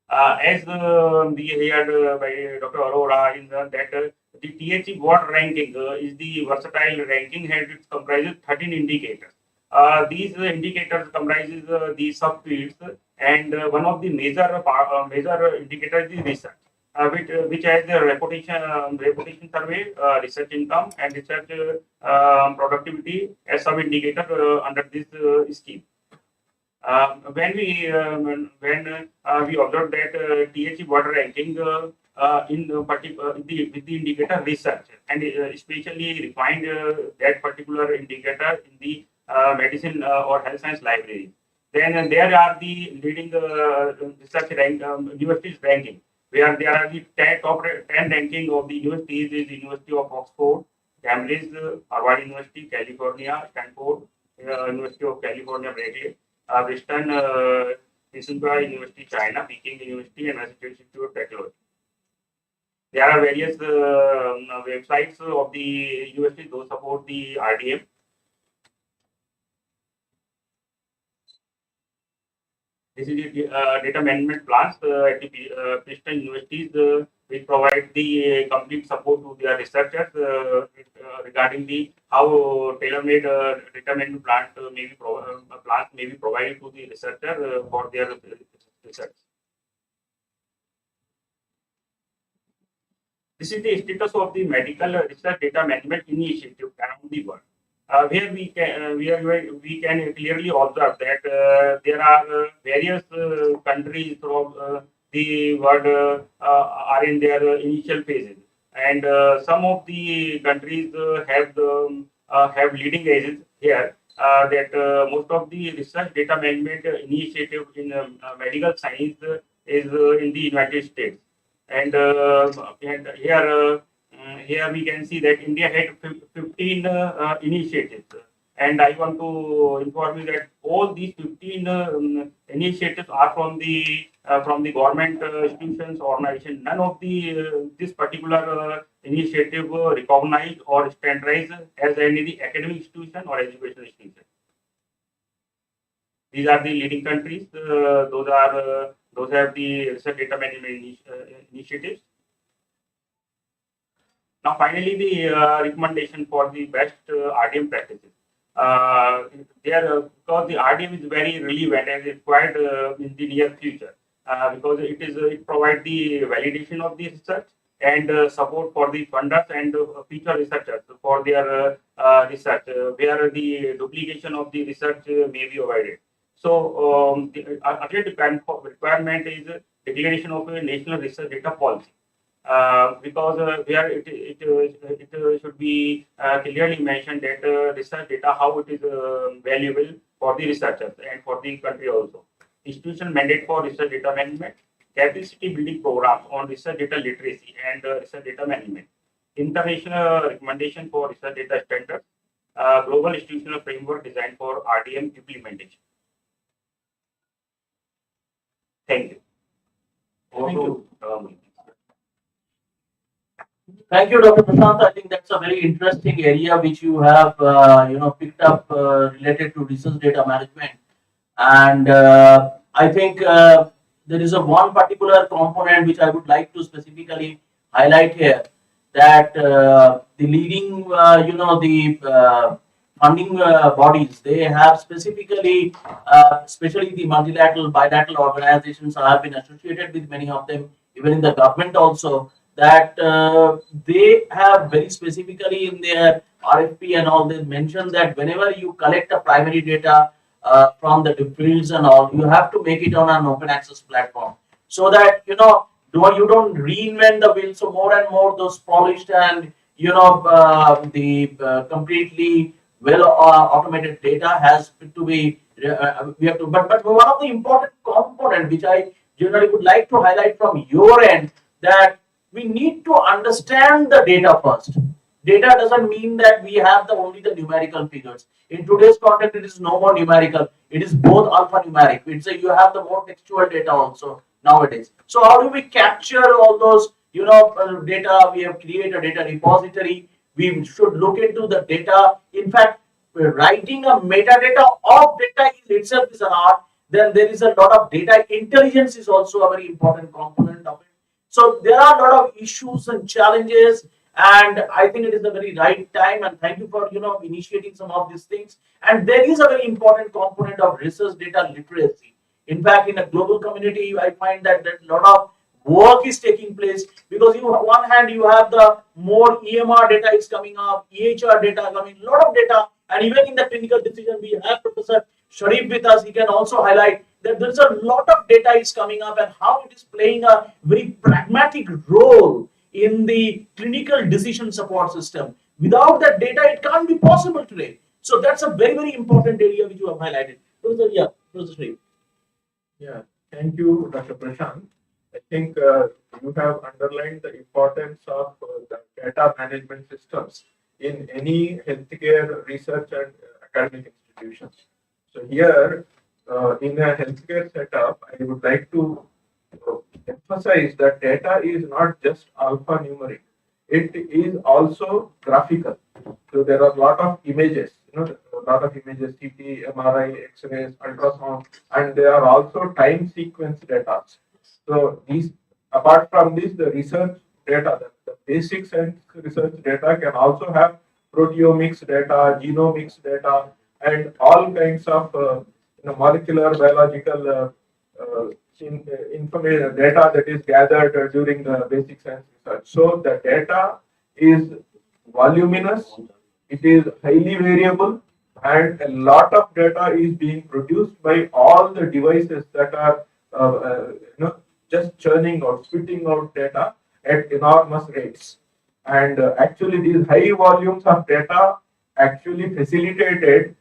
As we heard by Dr. Arora, in that the THE World ranking is the versatile ranking, and it comprises 13 indicators. These indicators comprises the subfields, and one of the major indicators is research, which has the reputation survey, research income, and research productivity as sub indicator under this scheme. When we observed that THE water ranking with the indicator research, and especially refined that particular indicator in the medicine or health science library. Then there are the leading research universities ranking, where there are the top 10 ranking of the universities is University of Oxford, Cambridge, Harvard University, California, Stanford, University of California, Berkeley, Western Tsinghua University, China, Peking University, and Massachusetts Institute of Technology. There are various websites of the university those support the RDM. This is the data management plans at the Christian universities, which provide the complete support to their researchers regarding the how tailor-made data management plans may be provided to the researcher for their research. This is the status of the medical research data management initiative around the world. Where we can clearly observe that there are various countries from the world are in their initial phases, and some of the countries have leading edges here. That most of the research data management initiative in medical science is in the United States, and here we can see that India had 15 initiatives, and I want to inform you that all these 15 initiatives are from the government institutions, organization. None of the this particular initiative recognized or standardized as any academic institution or educational institution. These are the leading countries. Those have the research data management initiatives. Now, finally, the recommendation for the best RDM practices. Because the RDM is very relevant and required in the near future, because it provides the validation of the research and support for the funders and future researchers for their research, where the duplication of the research may be avoided. So, the other requirement is declaration of a national research data policy. Because where it should be clearly mentioned that research data, how it is valuable for the researchers and for the country also. Institutional mandate for research data management, capacity building programs on research data literacy and research data management, international recommendation for research data standards, global institutional framework designed for RDM implementation. Thank you. Thank you. Thank you, Dr. Prasad. I think that's a very interesting area which you have, picked up related to research data management. And I think there is one particular component which I would like to specifically highlight here, that the leading, the funding bodies, they have specifically, especially the multilateral, bilateral organizations, I have been associated with many of them, even in the government also, that they have very specifically in their RFP and all, they mention that whenever you collect a primary data from the fields and all, you have to make it on an open access platform, so that you don't reinvent the wheel. So more and more those polished and the completely well automated data has to be we have to. But one of the important component which I generally would like to highlight from your end, that we need to understand the data first. Data doesn't mean that we have only the numerical figures. In today's context, it is no more numerical. It is both alphanumeric. It's you have the more textual data also nowadays. So how do we capture all those data? We have created a data repository. We should look into the data. In fact, writing a metadata of data itself is an art. Then there is a lot of data intelligence is also a very important component of it. So there are a lot of issues and challenges, and I think it is the very right time. And thank you for initiating some of these things. And there is a very important component of research data literacy. In fact, in a global community, I find that a lot of work is taking place, because on one hand you have the more EMR data is coming up, EHR data coming, a lot of data And even in the clinical decision, we have Professor Sharif with us. He can also highlight that there's a lot of data is coming up and how it is playing a very pragmatic role in the clinical decision support system. Without that data, it can't be possible today. So that's a very, very important area which you have highlighted. Professor, yeah, Professor Sharif. Yeah, thank you, Dr. Prashant. I think you have underlined the importance of the data management systems in any healthcare research and academic institutions. So here, in a healthcare setup, I would like to emphasize that data is not just alphanumeric; it is also graphical. So there are a lot of images, a lot of images, CT, MRI, X-rays, ultrasound, and there are also time sequence data. So these, apart from this, the research data, the basic science research data can also have proteomics data, genomics data, and all kinds of molecular, biological information data that is gathered during the basic science research. So the data is voluminous, it is highly variable, and a lot of data is being produced by all the devices that are just churning out, spitting out data at enormous rates. And actually, these high volumes of data actually facilitated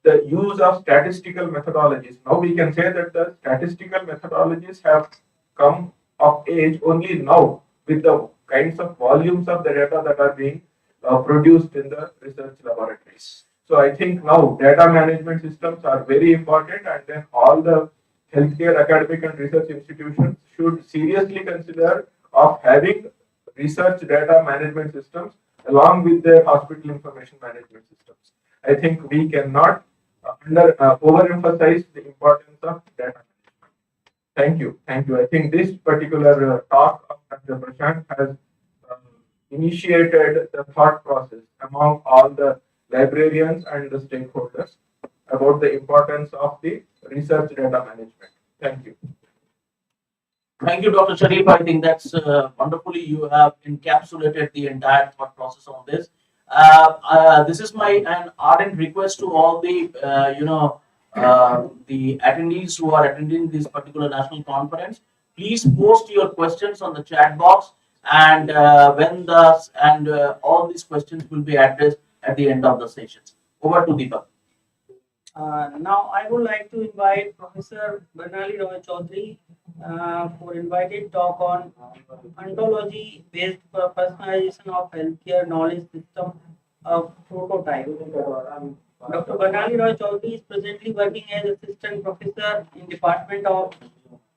the use of statistical methodologies. Now we can say that the statistical methodologies have come of age only now with the kinds of volumes of the data that are being produced in the research laboratories. So I think now data management systems are very important, and then all the healthcare academic and research institutions should seriously consider of having research data management systems along with their hospital information management systems. I think we cannot overemphasize the importance of data management. Thank you. Thank you. I think this particular talk of Dr. Prashant has initiated the thought process among all the librarians and the stakeholders about the importance of the research data management. Thank you. Thank you, Dr. Sharif. I think that's wonderfully you have encapsulated the entire thought process on this. This is my an ardent request to all the the attendees who are attending this particular national conference. Please post your questions on the chat box, and all these questions will be addressed at the end of the sessions. Over to Deepak. Now I would like to invite Professor Banali Roy Chaudhary for invited talk on ontology-based personalization of healthcare knowledge system prototype. Dr. Banali Roy Chaudhary is presently working as assistant professor in Department of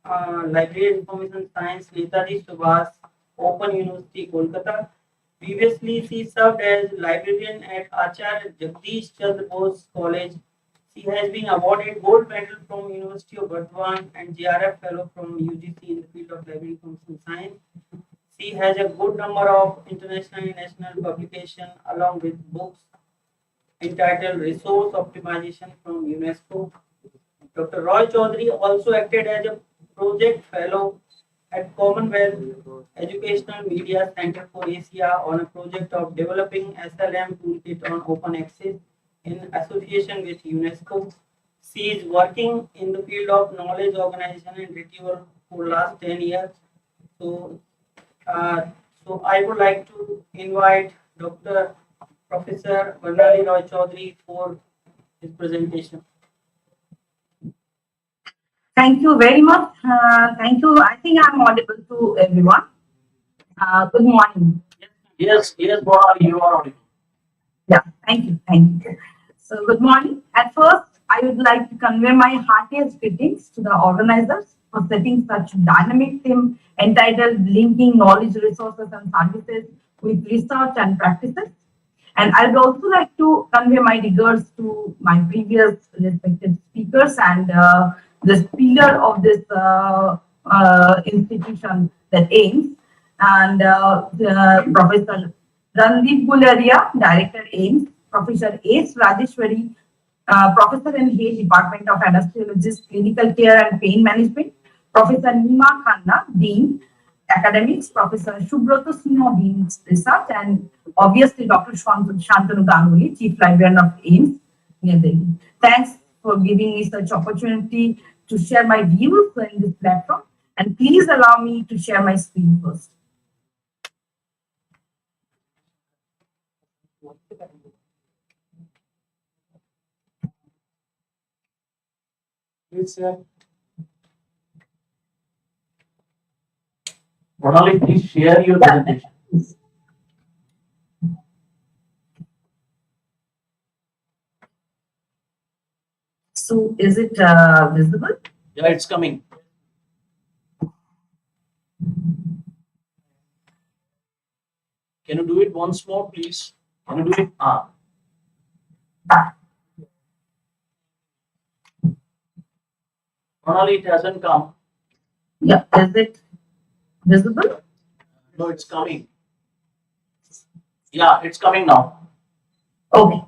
Library and Information Science, Netaji Subhas Open University, Kolkata. Previously, she served as librarian at Acharya Jagdish Chandra Bose College. She has been awarded gold medal from University of Burdwan and JRF fellow from UGC in the field of library information science. She has a good number of international and national publications along with books entitled Resource Optimization from UNESCO. Dr. Roy Chaudhary also acted as a project fellow at Commonwealth Educational Media Center for Asia on a project of developing SLM toolkit on open access in association with UNESCO. She is working in the field of knowledge organization and retrieval for last 10 years. So I would like to invite Dr. Professor Banali Roy Chaudhary for his presentation. Thank you very much. Thank you. I think I'm audible to everyone. Good morning. Yes, Bonali, you are audible. Yeah, thank you. So, good morning. At first, I would like to convey my heartiest greetings to the organizers for setting such dynamic theme entitled Linking Knowledge Resources and Services with Research and Practices. And I would also like to convey my regards to my previous respected speakers and this pillar of this institution, that AIIMS, and Professor Randeep Gularia, Director AIIMS, Professor S. Rajeshwari, Professor and Head Department of Anesthesiologist, Clinical Care and Pain Management, Professor Nima Khanna, Dean, academics, Professor Subrata Sinha, Dean Research, and obviously Dr. Shantanu Ganguly, Chief Librarian of AIIMS, New Delhi. Thanks for giving me such opportunity to share my views in this platform. And please allow me to share my screen first. Please share. Pranali, please share your presentation. So is it visible? Yeah, it's coming. Can you do it once more, please? Can you do it? Pranali, it hasn't come. Yeah, is it visible? No, it's coming. Yeah, it's coming now. Okay,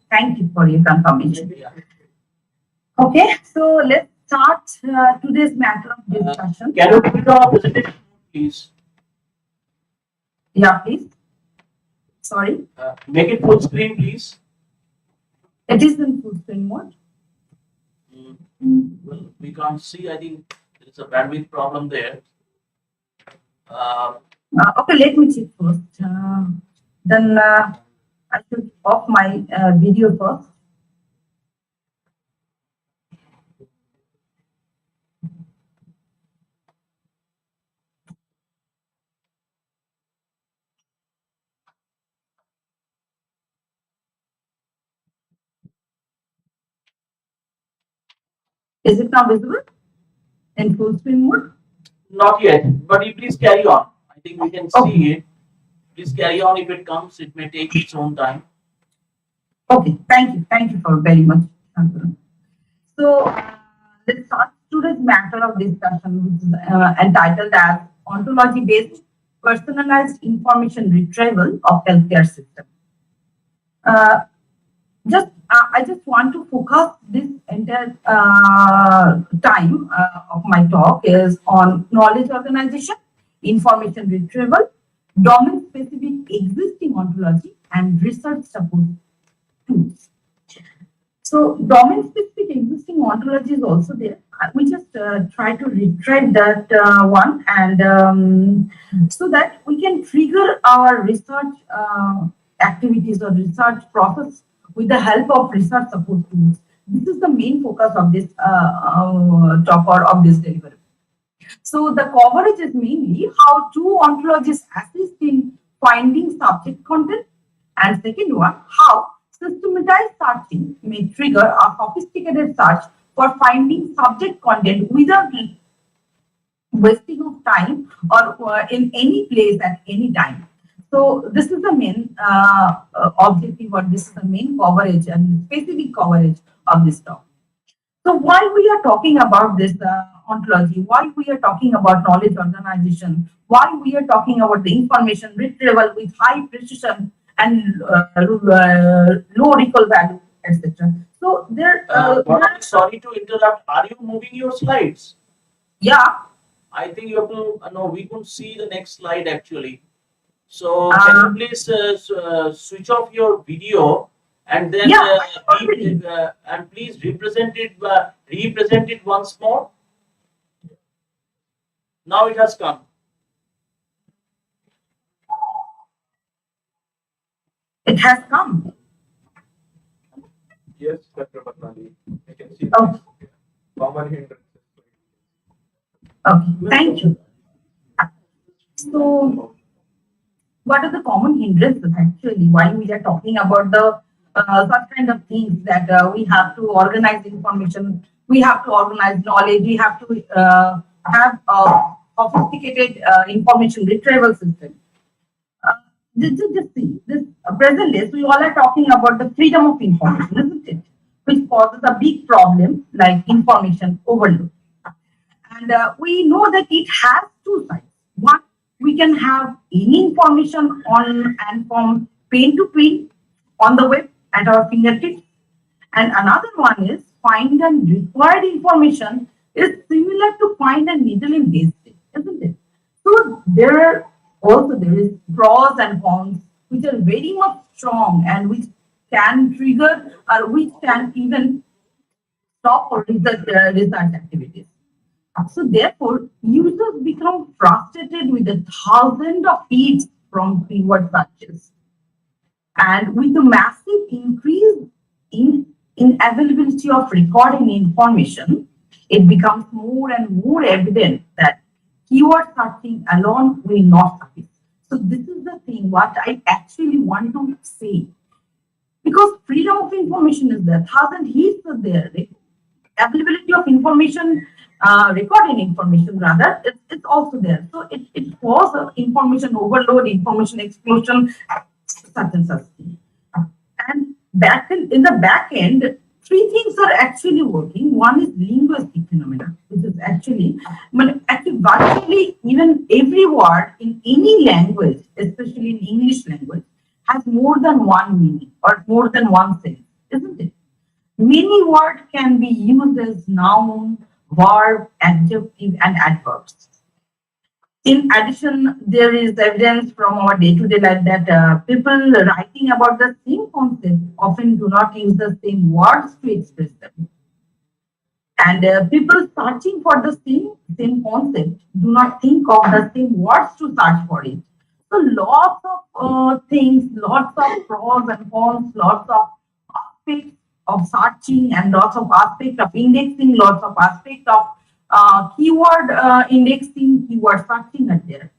thank you for your confirmation. Yeah. Okay, so let's start today's matter of discussion. Can you put your presentation, please? Yeah, please. Sorry, Make it full screen, please. it is in full screen mode. Well, we can't see. I think there is a bandwidth problem there. Okay, let me check first. Then I should off my video first. Is it now visible in full screen mode? Not yet, but you please carry on. I think we can see it. Please carry on. If it comes, it may take its own time. Okay, thank you for very much. So let's start today's matter of discussion, which is entitled as ontology-based personalized information retrieval of healthcare system. I just want to focus this entire time of my talk is on knowledge organization, information retrieval, domain-specific existing ontology, and research support tools. So domain-specific existing ontology is also there. We just try to retrieve that one, and so that we can trigger our research activities or research process with the help of research support tools. This is the main focus of this talk or of this delivery. So the coverage is mainly how two ontologies assist in finding subject content, and second one, how systematized searching may trigger a sophisticated search for finding subject content without wasting of time or in any place at any time. So this is the main objective, or this is the main coverage and specific coverage of this talk. So why we are talking about this ontology, why we are talking about knowledge organization, why we are talking about the information retrieval with high precision and low recall value, etc. So there. Sorry to interrupt. Are you moving your slides? Yeah. I think you have to. No, we couldn't see the next slide actually. So can you please switch off your video and then and please represent it once more. Now it has come. It has come. Yes, Dr. Pranali. I can see Oh. common hindrances. Okay, thank you. So, what are the common hindrances actually? Why we are talking about the such kind of things that we have to organize information, we have to organize knowledge, we have to have a sophisticated information retrieval system. Just see this present days, we all are talking about the freedom of information, isn't it? Which causes a big problem like information overload. And we know that it has two sides. One, we can have any information on and from pen to pen on the web at our fingertips. And another one is find and required information is similar to find a needle in haystack, isn't it? So there is pros and cons which are very much strong and which can trigger or which can even stop or research activities. So therefore, users become frustrated with the thousands of hits from keyword searches. And with the massive increase in availability of recording information, it becomes more and more evident that keyword searching alone will not suffice. So this is the thing what I actually want to say. Because freedom of information is there, thousand hits are there, right? Availability of information, recording information rather, it's also there. So it causes information overload, information explosion, such and such thing. And in the back end, three things are actually working. One is linguistic phenomena, which is actually virtually even every word in any language, especially in English language, has more than one meaning or more than one sense, isn't it? Many words can be used as noun, verb, adjective, and adverbs. In addition, there is evidence from our day-to-day life that people writing about the same concept often do not use the same words to express them. And people searching for the same concept do not think of the same words to search for it. So lots of things, lots of pros and cons, lots of aspects of searching and lots of aspects of indexing, lots of aspects of keyword indexing, keyword searching are there.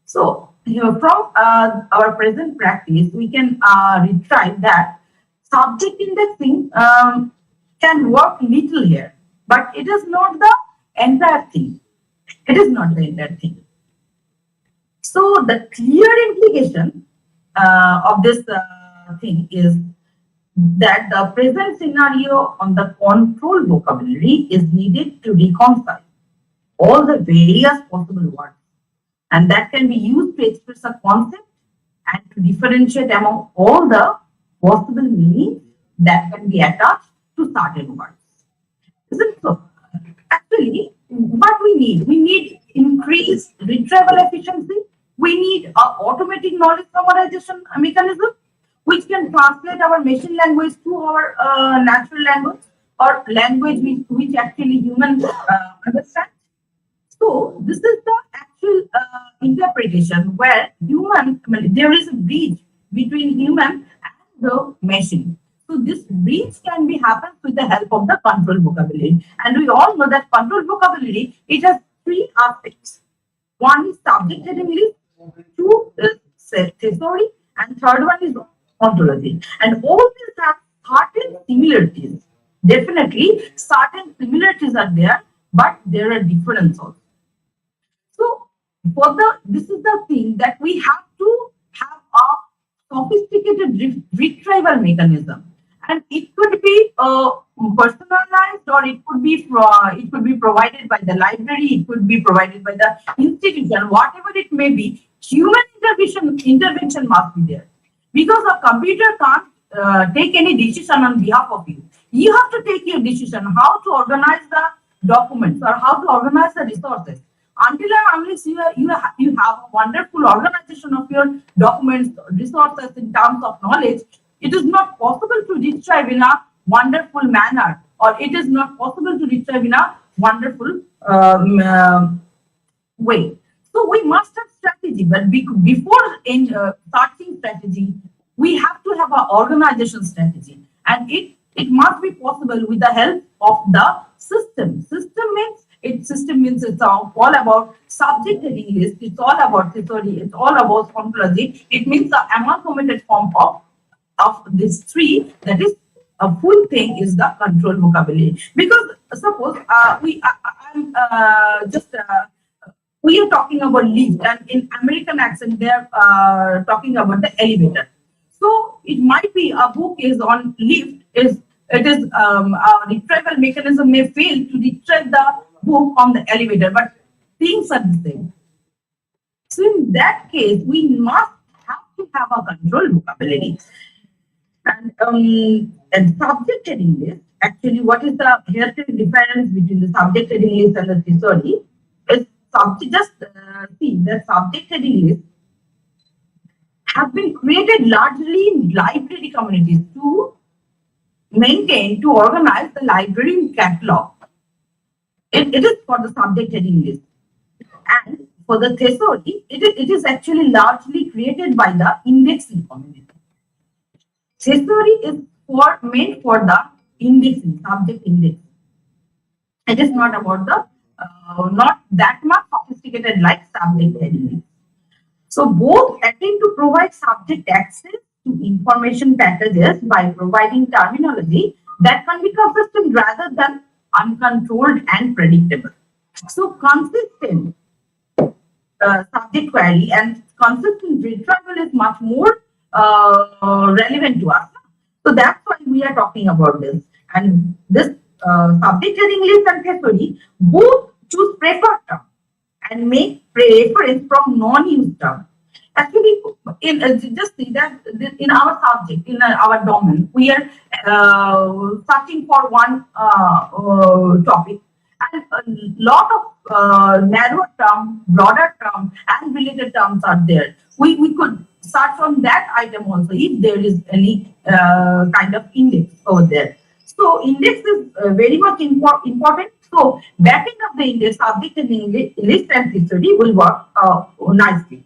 So from our present practice, we can retrieve that subject indexing can work little here, but it is not the entire thing. It is not the entire thing. So the clear implication of this thing is that the present scenario on the control vocabulary is needed to reconcile all the various possible words, and that can be used to express a concept and to differentiate among all the possible meanings that can be attached to certain words. Isn't so? Actually, what we need increased retrieval efficiency. We need an automatic knowledge summarization mechanism which can translate our machine language to our natural language or language which actually human understand. So this is the actual interpretation where there is a bridge between human and the machine. So this bridge can be happens with the help of the control vocabulary. And we all know that control vocabulary, it has three aspects. One is subject heading list, two is thesauri, and third one is ontology. And all these have certain similarities. Definitely, certain similarities are there, but there are differences also. So, this is the thing that we have to have a sophisticated retrieval mechanism, and it could be personalized, or it could be provided by the library, it could be provided by the institution, whatever it may be. Human intervention must be there, because a computer can't take any decision on behalf of you. You have to take your decision how to organize the documents or how to organize the resources. Until and unless you have a wonderful organization of your documents, resources in terms of knowledge, it is not possible to retrieve in a wonderful manner, or it is not possible to retrieve in a wonderful way. So we must have strategy, but before in starting strategy, we have to have an organization strategy, and it must be possible with the help of the system. System means it's all about subject heading list. It's all about theory. It's all about ontology. It means the amalgamated form of these three. That is a full thing is the control vocabulary. Because suppose we are talking about lift, and in American accent they are talking about the elevator. So it might be a book is on lift. A retrieval mechanism may fail to retrieve the book on the elevator, but things are the same. So in that case, we must have to have a control vocabulary. And subject heading list, actually, what is the difference between the subject heading list and the thesauri? Is subject, just see the subject heading list have been created largely in library communities to maintain, to organize the library catalog. It is for the subject heading list. And for the thesauri, it is actually largely created by the indexing community. Thesauri is meant for the indexing, subject index. It is not about the, not that much sophisticated like subject heading. So both attempt to provide subject access to information packages by providing terminology that can be consistent rather than uncontrolled and predictable. So consistent subject query and consistent retrieval is much more relevant to us. So that's why we are talking about this. And this subject heading list and thesauri both choose preferred term and make preference from non-used term. Actually, just see that in our subject, in our domain, we are searching for one topic, and a lot of narrower term, broader term, and related terms are there. We could search on that item also if there is any kind of index over there. So index is very much important. So backing up the index, subject and list and thesauri will work nicely.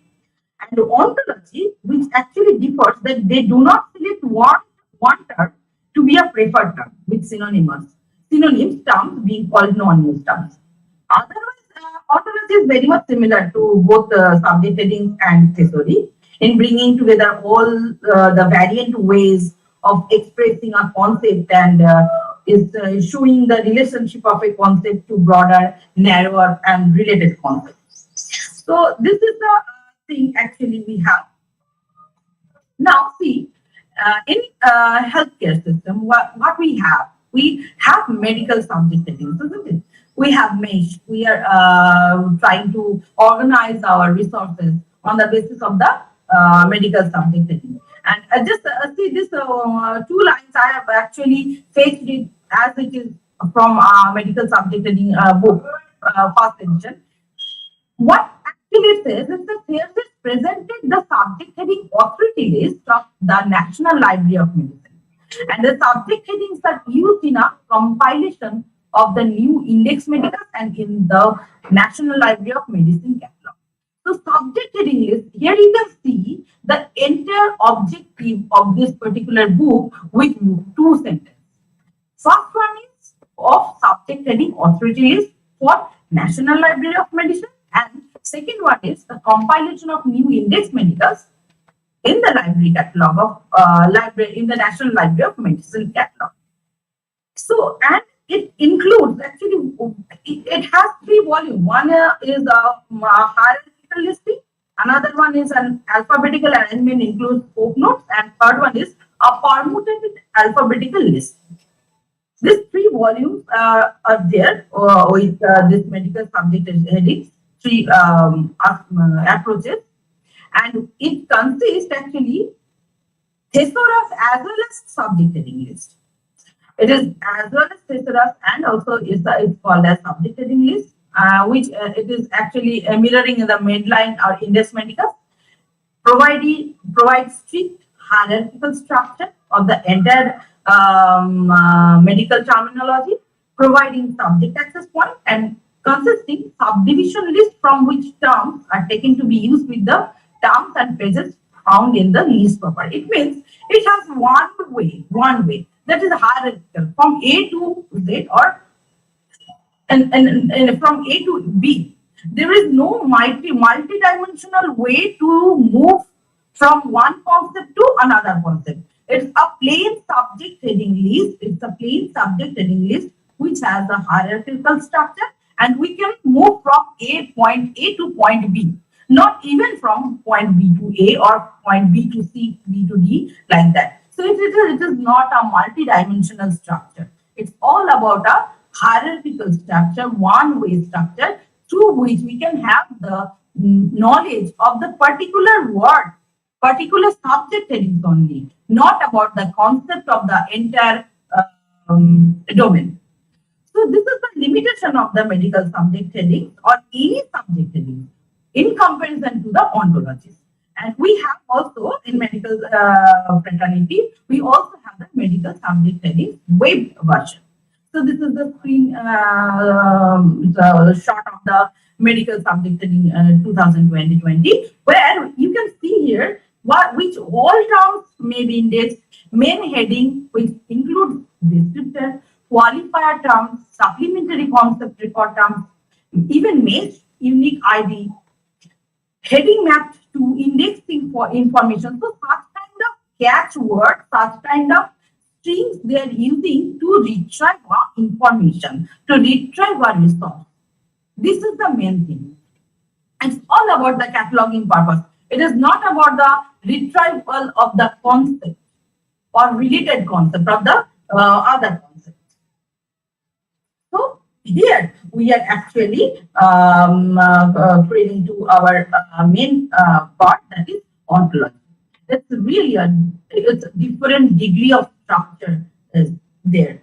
And ontology, which actually differs, that they do not select one term to be a preferred term with synonyms terms being called non-used terms. Otherwise, ontology is very much similar to both subject headings and thesauri in bringing together all the variant ways of expressing a concept and is showing the relationship of a concept to broader, narrower, and related concepts. So this is the thing actually we have. Now see, in healthcare system, what we have medical subject headings, isn't it? We have MESH. We are trying to organize our resources on the basis of the medical subject heading. And just see this 2 lines I have actually fetched it as it is from medical subject heading book, first edition. What actually says is that here is presented the subject heading authority list of the National Library of Medicine. And the subject headings are used in a compilation of the new Index Medicus and in the National Library of Medicine catalog. So subject heading list, here you can see the entire objective of this particular book with 2 sentences. First one is of subject heading authority list for National Library of Medicine, and second one is the compilation of new Index Medicus in the library catalog of in the National Library of Medicine catalog. So, and it includes actually it has 3 volumes. One is a hierarchical listing, another one is an alphabetical arrangement includes footnotes, and third one is a permuted alphabetical list. These 3 volumes are there with this medical subject headings, 3 approaches, and it consists actually thesaurus as well as subject heading list. It is as well as thesaurus and also it's called as subject heading list, which it is actually mirroring in the midline or Index Medicus, provides strict hierarchical structure of the entire medical terminology, providing subject access point and consisting subdivision list from which terms are taken to be used with the terms and pages found in the list proper. It means it has one way that is hierarchical from A to Z or and from A to B. There is no multi-dimensional way to move from one concept to another concept. It's a plain subject heading list. It's a plain subject heading list which has a hierarchical structure, and we can move from point A to point B, not even from point B to A or point B to C, B to D, like that. So it is not a multi-dimensional structure. It's all about a hierarchical structure, one-way structure through which we can have the knowledge of the particular word, particular subject headings only, not about the concept of the entire domain. So So this is the limitation of the medical subject heading or any subject heading in comparison to the ontologies. And we have also in medical fraternity, we also have the medical subject heading web version. So this is the screen the shot of the medical subject heading 2020, where you can see here which all terms may be indexed, main heading which includes descriptor, qualifier terms, supplementary concept record terms, even matched unique ID, heading mapped to indexing for information. So such kind of catchword, such kind of strings they are using to retrieve information, to retrieve a resource. This is the main thing. It's all about the cataloging purpose. It is not about the retrieval of the concept or related concept of the other concepts. So here we are actually creating to our main part, that is ontology. That's really it's a different degree of structure is there.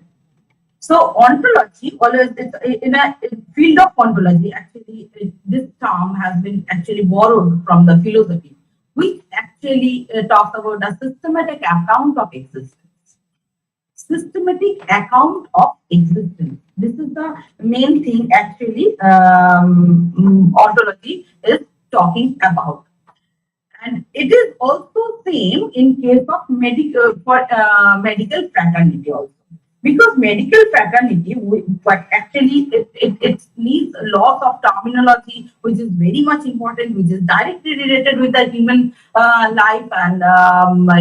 So ontology always it's in a field of ontology. Actually, this term has been actually borrowed from the philosophy, which actually talks about a systematic account of existence. Systematic account of existence. This is the main thing actually ontology is talking about. And it is also same in case of medical medical fraternity also. Because medical fraternity, but actually it needs a lot of terminology, which is very much important, which is directly related with the human life and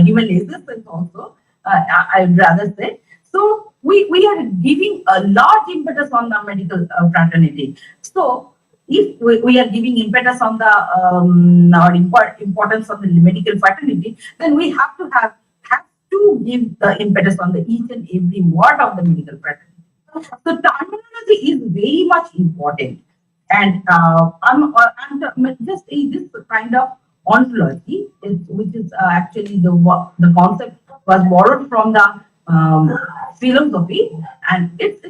human existence also, I'd rather say. So we are giving a large impetus on the medical fraternity. So if we are giving impetus on the importance of the medical fraternity, then we have to give the impetus on the each and every word of the medical fraternity. So terminology is very much important, and just this kind of ontology, which is actually the concept was borrowed from the philosophy, and it's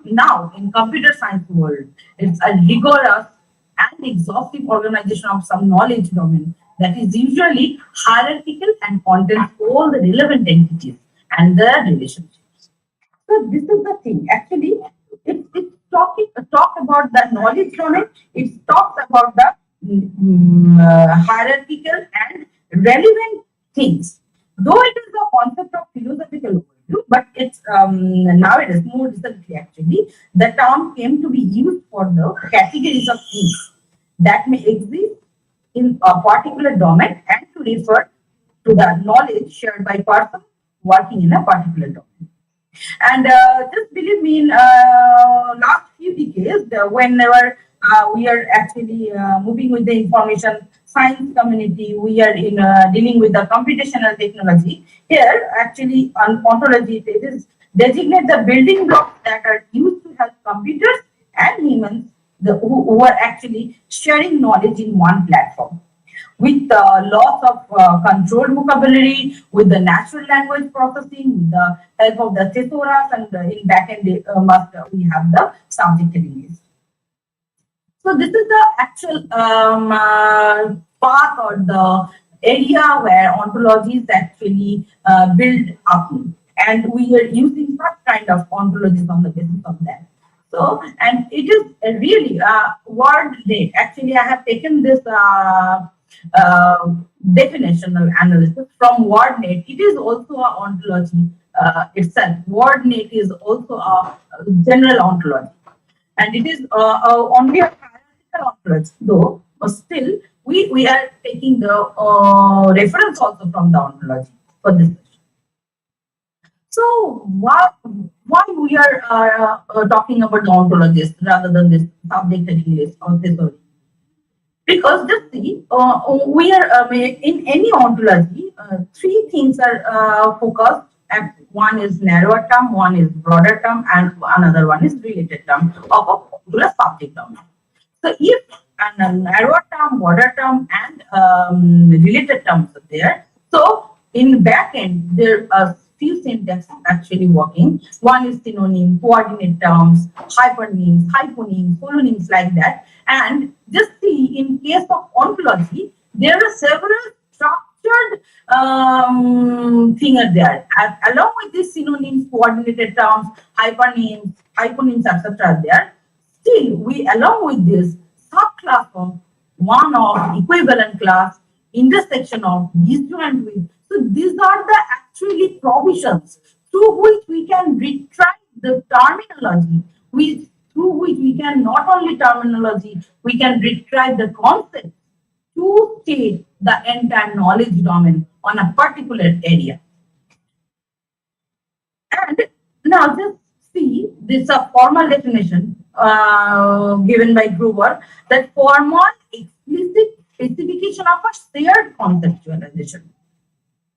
now in computer science world, it's a rigorous and exhaustive organization of some knowledge domain that is usually hierarchical and contains all the relevant entities and their relationships. So this is the thing. Actually, it's talk about the knowledge domain. It talks about the hierarchical and relevant things. Though it is a concept of philosophical worldview, but it's nowadays more recently actually the term came to be used for the categories of things that may exist in a particular domain and to refer to the knowledge shared by person working in a particular domain. And just believe me, in last few decades, whenever we are actually moving with the information science community, we are in dealing with the computational technology. Here, actually, on ontology, it is designate the building blocks that are used to help computers and humans who are actually sharing knowledge in one platform, with lots of controlled vocabulary, with the natural language processing, with the help of the thesaurus, and in backend we have the subject heading list. So this is the actual path or the area where ontology is actually built up, and we are using such kind of ontologies on the basis of that. So, and it is really word net. Actually, I have taken this definitional analysis from WordNet. It is also an ontology itself. WordNet is also a general ontology, and it is only a hierarchical ontology, though. But still, we are taking the reference also from the ontology for this. So why we are talking about the ontologies rather than this subject heading list or thesaurus? Because just see, we are in any ontology, three things are focused. And one is narrower term, one is broader term, and another one is related term of a particular subject domain. So if a narrower term, broader term, and related terms are there, so in backend there are few syntax actually working. One is synonym, coordinate terms, hypernyms, hyponyms, holonyms, like that. And just see, in case of ontology, there are several structured things are there. And along with these synonyms, coordinated terms, hyponyms, etc. are there. Still, we along with this subclass of one of equivalent class, intersection of, disjoint with. So these are the actually provisions through which we can retrieve the terminology, through which we can not only terminology, we can retrieve the concept to state the entire knowledge domain on a particular area. And now just see, this is a formal definition given by Gruber, that formal explicit specification of a shared conceptualization.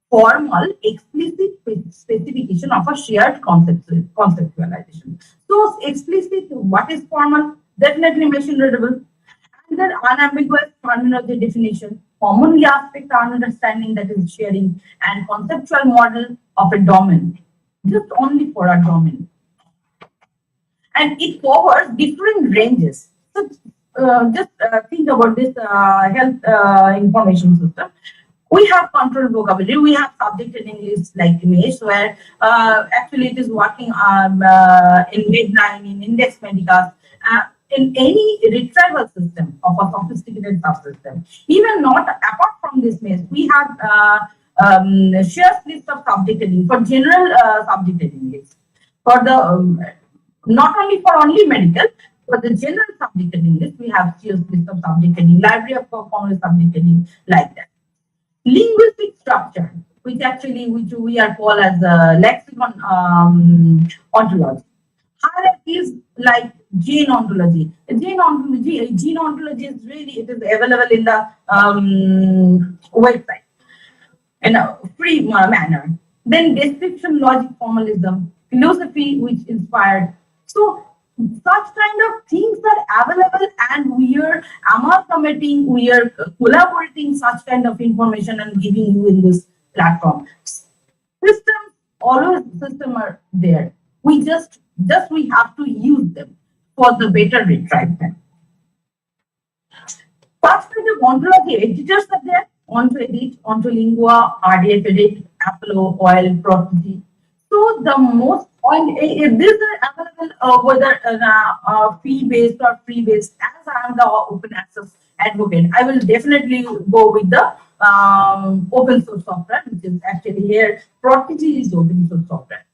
Formal explicit specification of a shared conceptualization. So explicit, what is formal? Definitely machine readable. And then unambiguous terminology definition, commonly aspect understanding, that is sharing, and conceptual model of a domain, just only for a domain. And it covers different ranges. So just think about this health information system. We have control vocabulary, we have subject and English like image, where actually it is working in Medline, in Index Medicas, in any retrieval system of a sophisticated subsystem. Even not apart from this mesh, we have shares list of subject heading for general subject heading list. For the not only for only medical, for the general subject heading list, we have shares list of subject heading, library of common subject heading, like that. Linguistic structure, which we are called as lexicon ontology. Hierarchies like gene ontology. Gene ontology is really, it is available in the website in a free manner. Then description, logic, formalism, philosophy which inspired. So such kind of things are available, and we are amalgamating, we are collaborating such kind of information and giving you in this platform. Systems, always systems are there. We just we have to use them for the better retrieval. Such kind of ontology editors are there: OntoEdit, OntoLingua, RDF Edit, Apollo, Oil, Prodigy. So the most, and if these are available whether fee-based or free-based, as I am the open access advocate, I will definitely go with the open source software, which is actually here. Prodigy is open source software.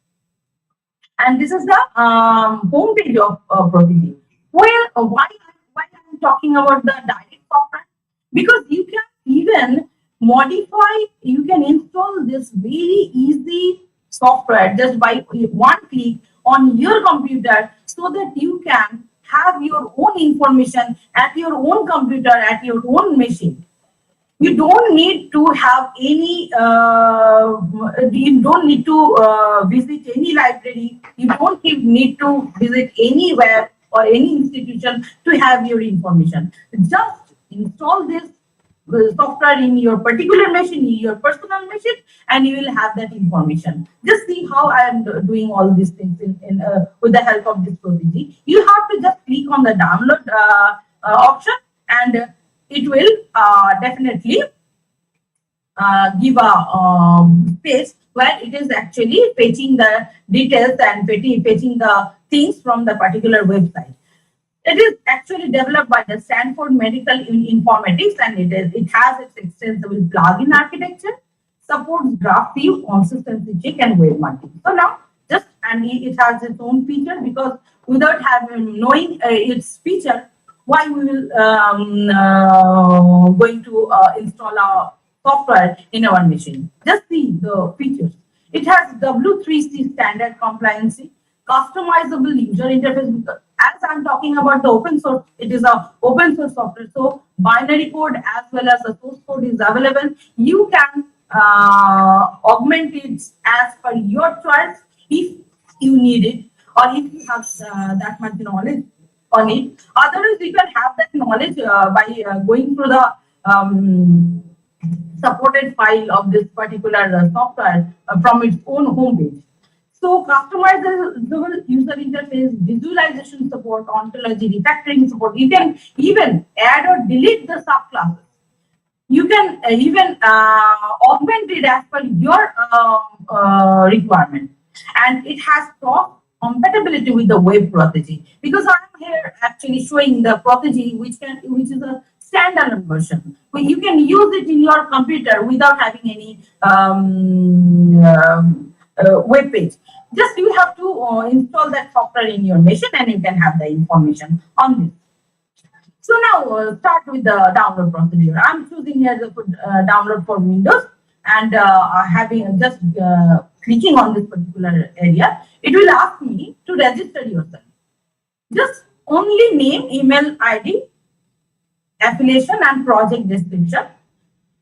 And this is the homepage of Prodigy. Where why I'm talking about the direct software? Because you can even modify, you can install this very easy software just by one click on your computer, so that you can have your own information at your own computer, at your own machine. You don't need to have any, you don't need to visit any library. You don't need to visit anywhere or any institution to have your information. Just install this software in your particular machine, in your personal machine, and you will have that information. Just see how I am doing all these things with the help of this Prodigy. You have to just click on the download option, and it will definitely give a space where it is actually fetching the details and fetching the things from the particular website. It is actually developed by the Stanford Medical Informatics, and it has its extensible plugin architecture, supports graph view, consistency check, and web marking. So now, it has its own feature, because without knowing its feature, why we will going to install our software in our machine. Just see the features. It has W3C standard compliancy, customizable user interface. As I'm talking about the open source, it is a open source software. So binary code as well as the source code is available. You can augment it as per your choice if you need it, or if you have that much knowledge on it. Otherwise, you can have that knowledge by going through the supported file of this particular software from its own homepage. So customizable user interface, visualization support, ontology, refactoring support. You can even add or delete the subclasses. You can even augment it as per your requirement, and it has cross compatibility with the web Protege, because I'm here actually showing the Protege, which is a standalone version. But you can use it in your computer without having any web page. Just you have to install that software in your machine, and you can have the information on this. So now start with the download procedure. I'm choosing here the download for Windows, and having just clicking on this particular area, it will ask me to register yourself. Just only name, email ID, affiliation, and project description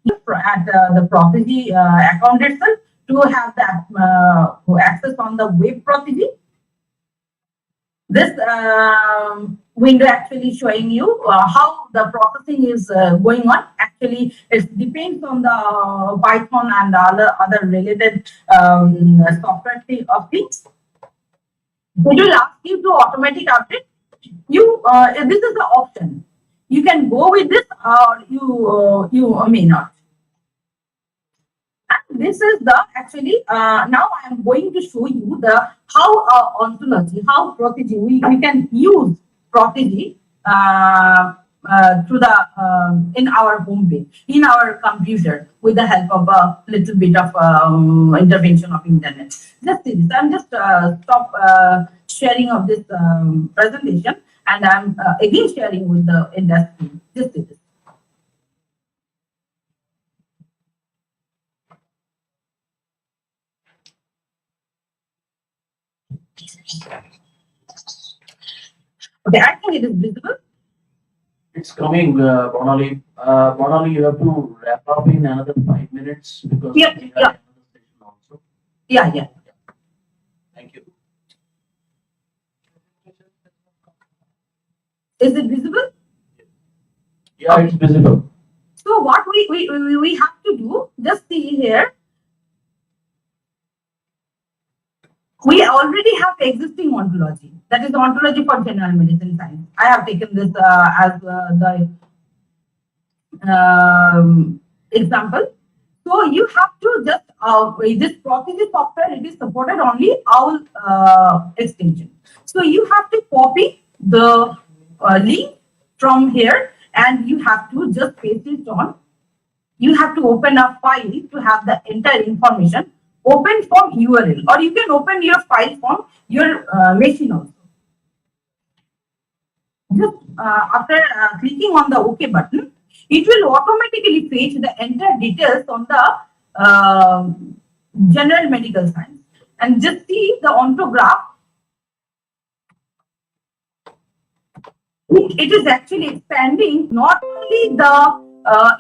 at the Protege account itself to have the access on the web Protege. This window actually showing you how the processing is going on. Actually, it depends on the Python and other related software of things. It will ask you to automatic update. This is the option. You can go with this, or you may not. And this is the actually now I am going to show you the how ontology, how Protege we can use Protege through the in our home page, in our computer, with the help of a little bit of intervention of internet. Just see this. I'm just stop sharing of this presentation, and I'm again sharing with the industry. Just see this. Okay, I think it is visible. It's coming, Bonali. Bonali, you have to wrap up in another 5 minutes because Yep, we have yeah. another session also. Yeah. Thank you. Is it visible? Yeah, it's visible. So what we have to do, just see here. We already have existing ontology. That is the ontology for general medicine science. I have taken this as the example. So you have to just this Protege software, it is supported only OWL extension. So you have to copy the link from here, and you have to just paste it on. You have to open a file to have the entire information. Open from URL, or you can open your file from your machine also. Just after clicking on the OK button, it will automatically fetch the entire details on the general medical science. And just see the ontograph. It is actually expanding not only the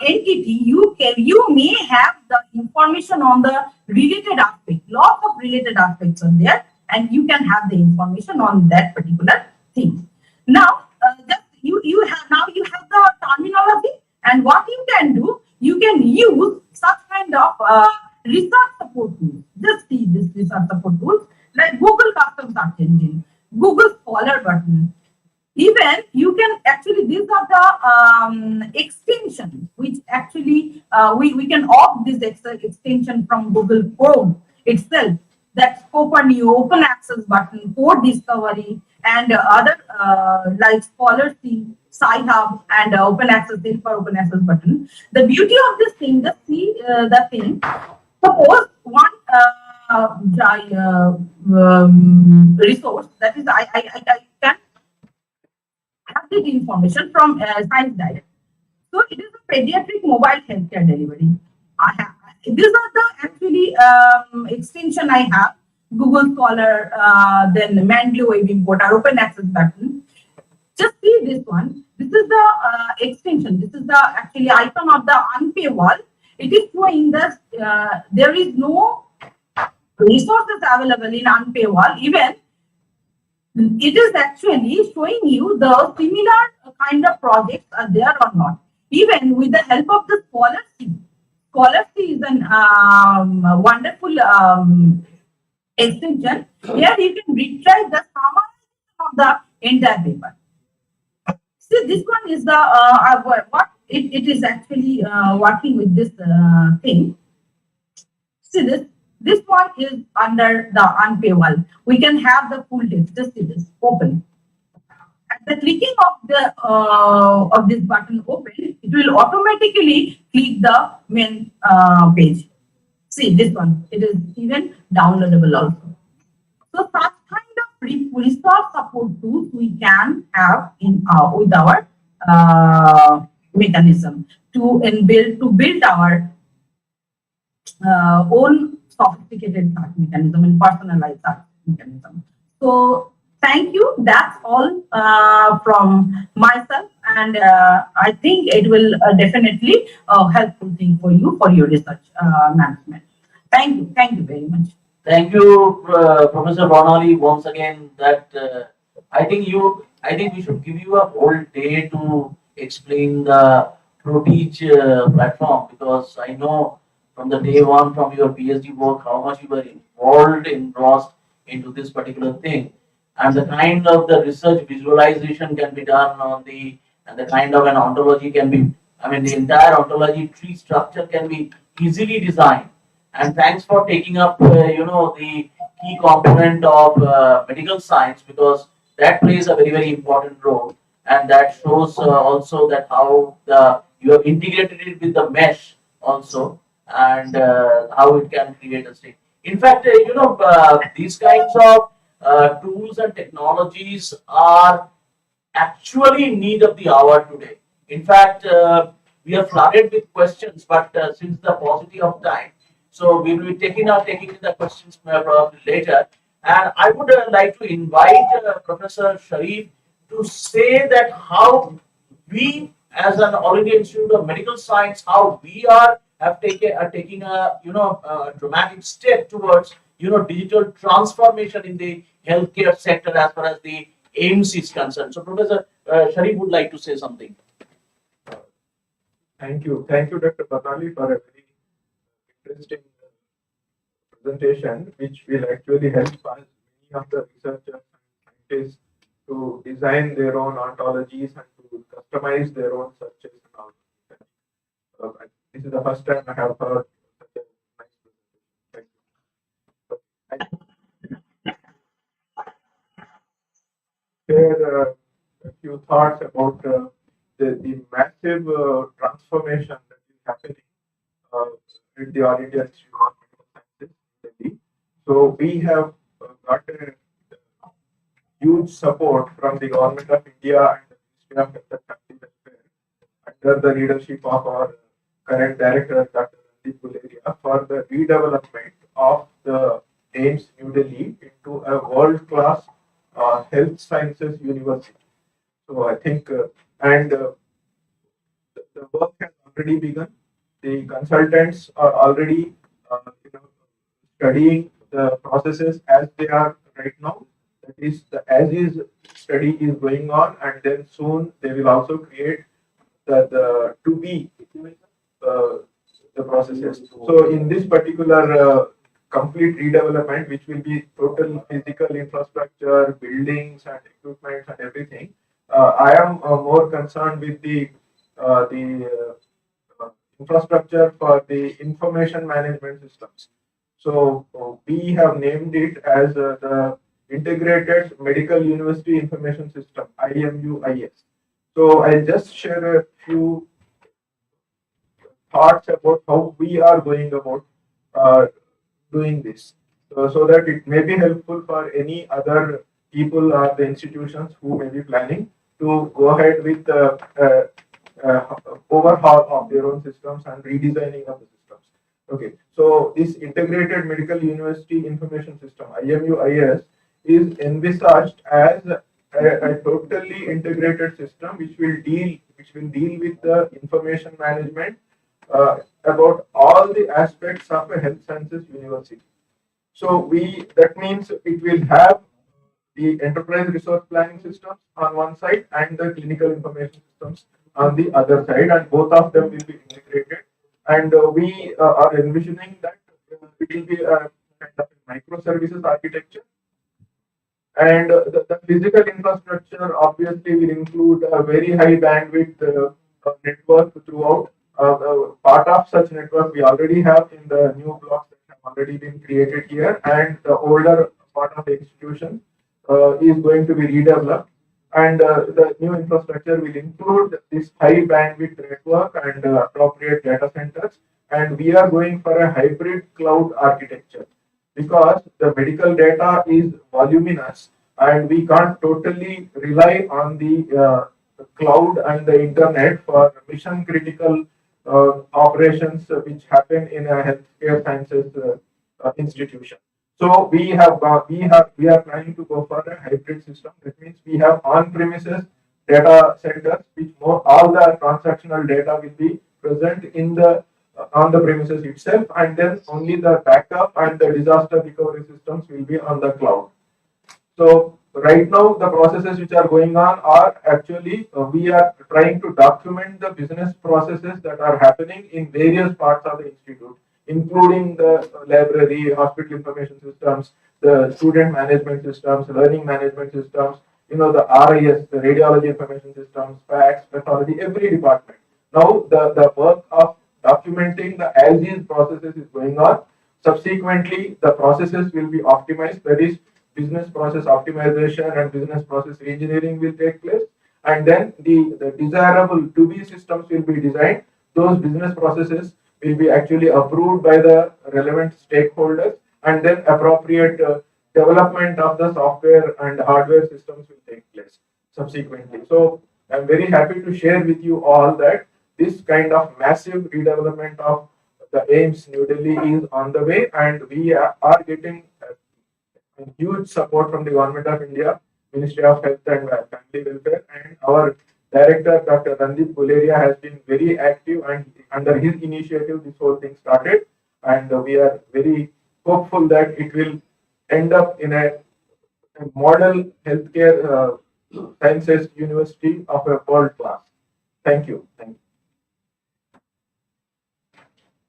entity, you may have the information on the related aspect. Lots of related aspects are there, and you can have the information on that particular thing. Now, you have the terminology, and what you can do, you can use such kind of research support tools. Just see this research support tools like Google Custom Search Engine, Google Scholar button. Even you can actually, these are the extensions which actually we can opt this extension from Google Chrome itself. That's Open New, Open Access button, Code Discovery, and other like Scholarly, Sci-Hub, and Open Access, for Open Access button. The beauty of this thing, just see the thing. Suppose one resource, that is I can have this information from Science Direct. So it is a pediatric mobile healthcare delivery. These are the actually extension I have. Google Scholar, then Mendeley Web Importer, Open Access button. Just see this one. This is the extension. This is the actually icon of the unpay wall. It is showing that there is no resources available in unpay wall. Even it is actually showing you the similar kind of projects are there or not. Even with the help of the scholarship Scholarly is an wonderful extension. Here you can retrieve the summarization of the entire paper. See, this one is the what it is actually working with this thing. See this one is under the unpaywall. We can have the full text. Just see this open. At the clicking of this button open, it will automatically click the main page. See this one. It is even downloadable also. So such kind of resource support tools we can have in with our mechanism to build our own sophisticated search mechanism and personalized search mechanism. So thank you. That's all from myself, and I think it will definitely helpful thing for you for your research management. Thank you. Thank you very much. Thank you, Professor Bonali, once again. That I think we should give you a whole day to explain the ProTeach platform, because I know from the day one from your PhD work how much you were engrossed into this particular thing, and the kind of the research visualization can be done on the, and the kind of an ontology can be. I mean, the entire ontology tree structure can be easily designed. And thanks for taking up, the key component of medical science, because that plays a very, very important role, and that shows also that how you have integrated it with the mesh also, and how it can create a state. In fact, these kinds of tools and technologies are actually in need of the hour today. In fact, we are flooded with questions, but since the paucity of time, so we will be taking the questions probably later. And I would like to invite Professor Sharif to say that how we, as an All India Institute of Medical Science, how we have taking a dramatic step towards digital transformation in the healthcare sector as far as the AIIMS is concerned. So, Professor Sharif would like to say something. Thank you, Dr. Patali, for a very interesting presentation, which will actually help us, many of the researchers and scientists, to design their own ontologies and to customize their own searches and all. This is the first time I have heard such a nice presentation. Thank you. Share a few thoughts about the massive transformation that is happening in the All India Institute of Medical Sciences in Delhi. So we have got a huge support from the Government of India and the Ministry of Health and Family Welfare under the leadership of our current director, Dr. Randeep Guleria, for the redevelopment of the AIIMS New Delhi into a world-class health sciences university. So I think, the work has already begun. The consultants are already, studying the processes as they are right now. That is, the as is study is going on, and then soon they will also create the to be the processes. So in this particular complete redevelopment, which will be total physical infrastructure, buildings and equipment and everything, I am more concerned with the infrastructure for the information management systems. So we have named it as the Integrated Medical University Information System, IMUIS. So I'll just share a few thoughts about how we are going about doing this, so that it may be helpful for any other people or the institutions who may be planning to go ahead with overhaul of their own systems and redesigning of the systems. Okay, so this Integrated Medical University Information System, IMUIS, is envisaged as a totally integrated system which will deal with the information management about all the aspects of a health sciences university. So that means it will have the enterprise resource planning systems on one side and the clinical information systems on the other side, and both of them will be integrated. and we are envisioning that it will be a kind of a microservices architecture. And the physical infrastructure obviously will include a very high bandwidth network throughout. Part of such network we already have in the new blocks that have already been created here, and the older part of the institution is going to be redeveloped. And the new infrastructure will include this high bandwidth network and appropriate data centers. And we are going for a hybrid cloud architecture because the medical data is voluminous and we can't totally rely on the cloud and the internet for mission critical operations which happen in a healthcare sciences institution. So we are planning to go for a hybrid system. That means we have on-premises data centers which all the transactional data will be present in the on the premises itself, and then only the backup and the disaster recovery systems will be on the cloud. So right now the processes which are going on are actually we are trying to document the business processes that are happening in various parts of the institute, including the library, hospital information systems, the student management systems, learning management systems, the RIS, the radiology information systems, PACS, pathology, every department. Now the work of documenting the as-is processes is going on. Subsequently, the processes will be optimized. That is, business process optimization and business process engineering will take place. And then the desirable to-be systems will be designed. Those business processes will be actually approved by the relevant stakeholders, and then appropriate development of the software and hardware systems will take place subsequently. So I'm very happy to share with you all that this kind of massive redevelopment of the AIIMS New Delhi is on the way, and we are getting huge support from the Government of India, Ministry of Health and Family Welfare, and our director, Dr. Randeep Guleria, has been very active, and under his initiative, this whole thing started, and we are very hopeful that it will end up in a model healthcare sciences university of a world class. Thank you. Thank you.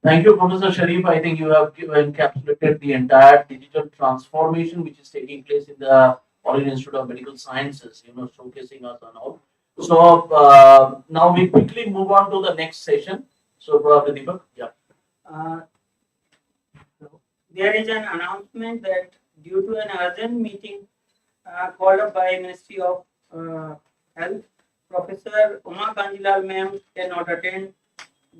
Thank you, Professor Sharif. I think you have encapsulated the entire digital transformation which is taking place in the All India Institute of Medical Sciences, showcasing us and all. So now we quickly move on to the next session. So probably Deepak, yeah. There is an announcement that due to an urgent meeting called up by Ministry of Health, Professor Uma Kanjilal ma'am cannot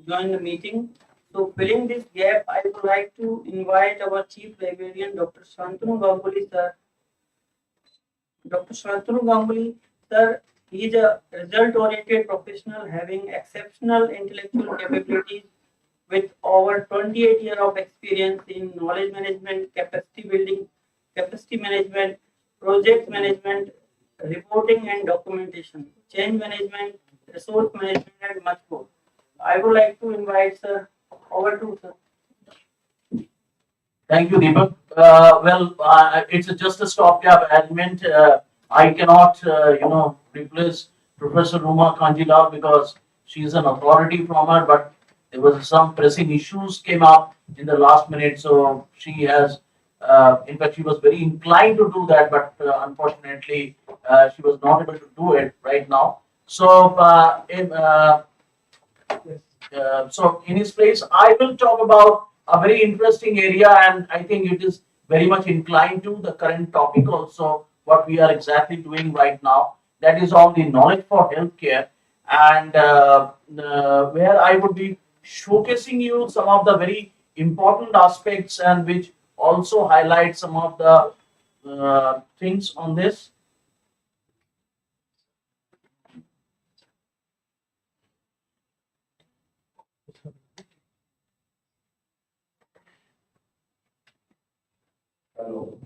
join the meeting. So filling this gap, I would like to invite our Chief Librarian, Dr. Shantanu Ganguly, sir. Dr. Shantanu Ganguly, sir, he is a result-oriented professional having exceptional intellectual capabilities with over 28 years of experience in knowledge management, capacity building, capacity management, project management, reporting and documentation, change management, resource management, and much more. I would like to invite sir over to sir. Thank you, Deepak. It's just a stopgap element. I cannot, replace Professor Uma Kanjilal because she is an authority from her, but there was some pressing issues came up in the last minute, so she has, in fact, she was very inclined to do that, but unfortunately, she was not able to do it right now. So, so in his place, I will talk about a very interesting area, and I think it is very much inclined to the current topic also, what we are exactly doing right now. That is on the knowledge for healthcare, and where I would be showcasing you some of the very important aspects and which also highlight some of the things on this. Hello.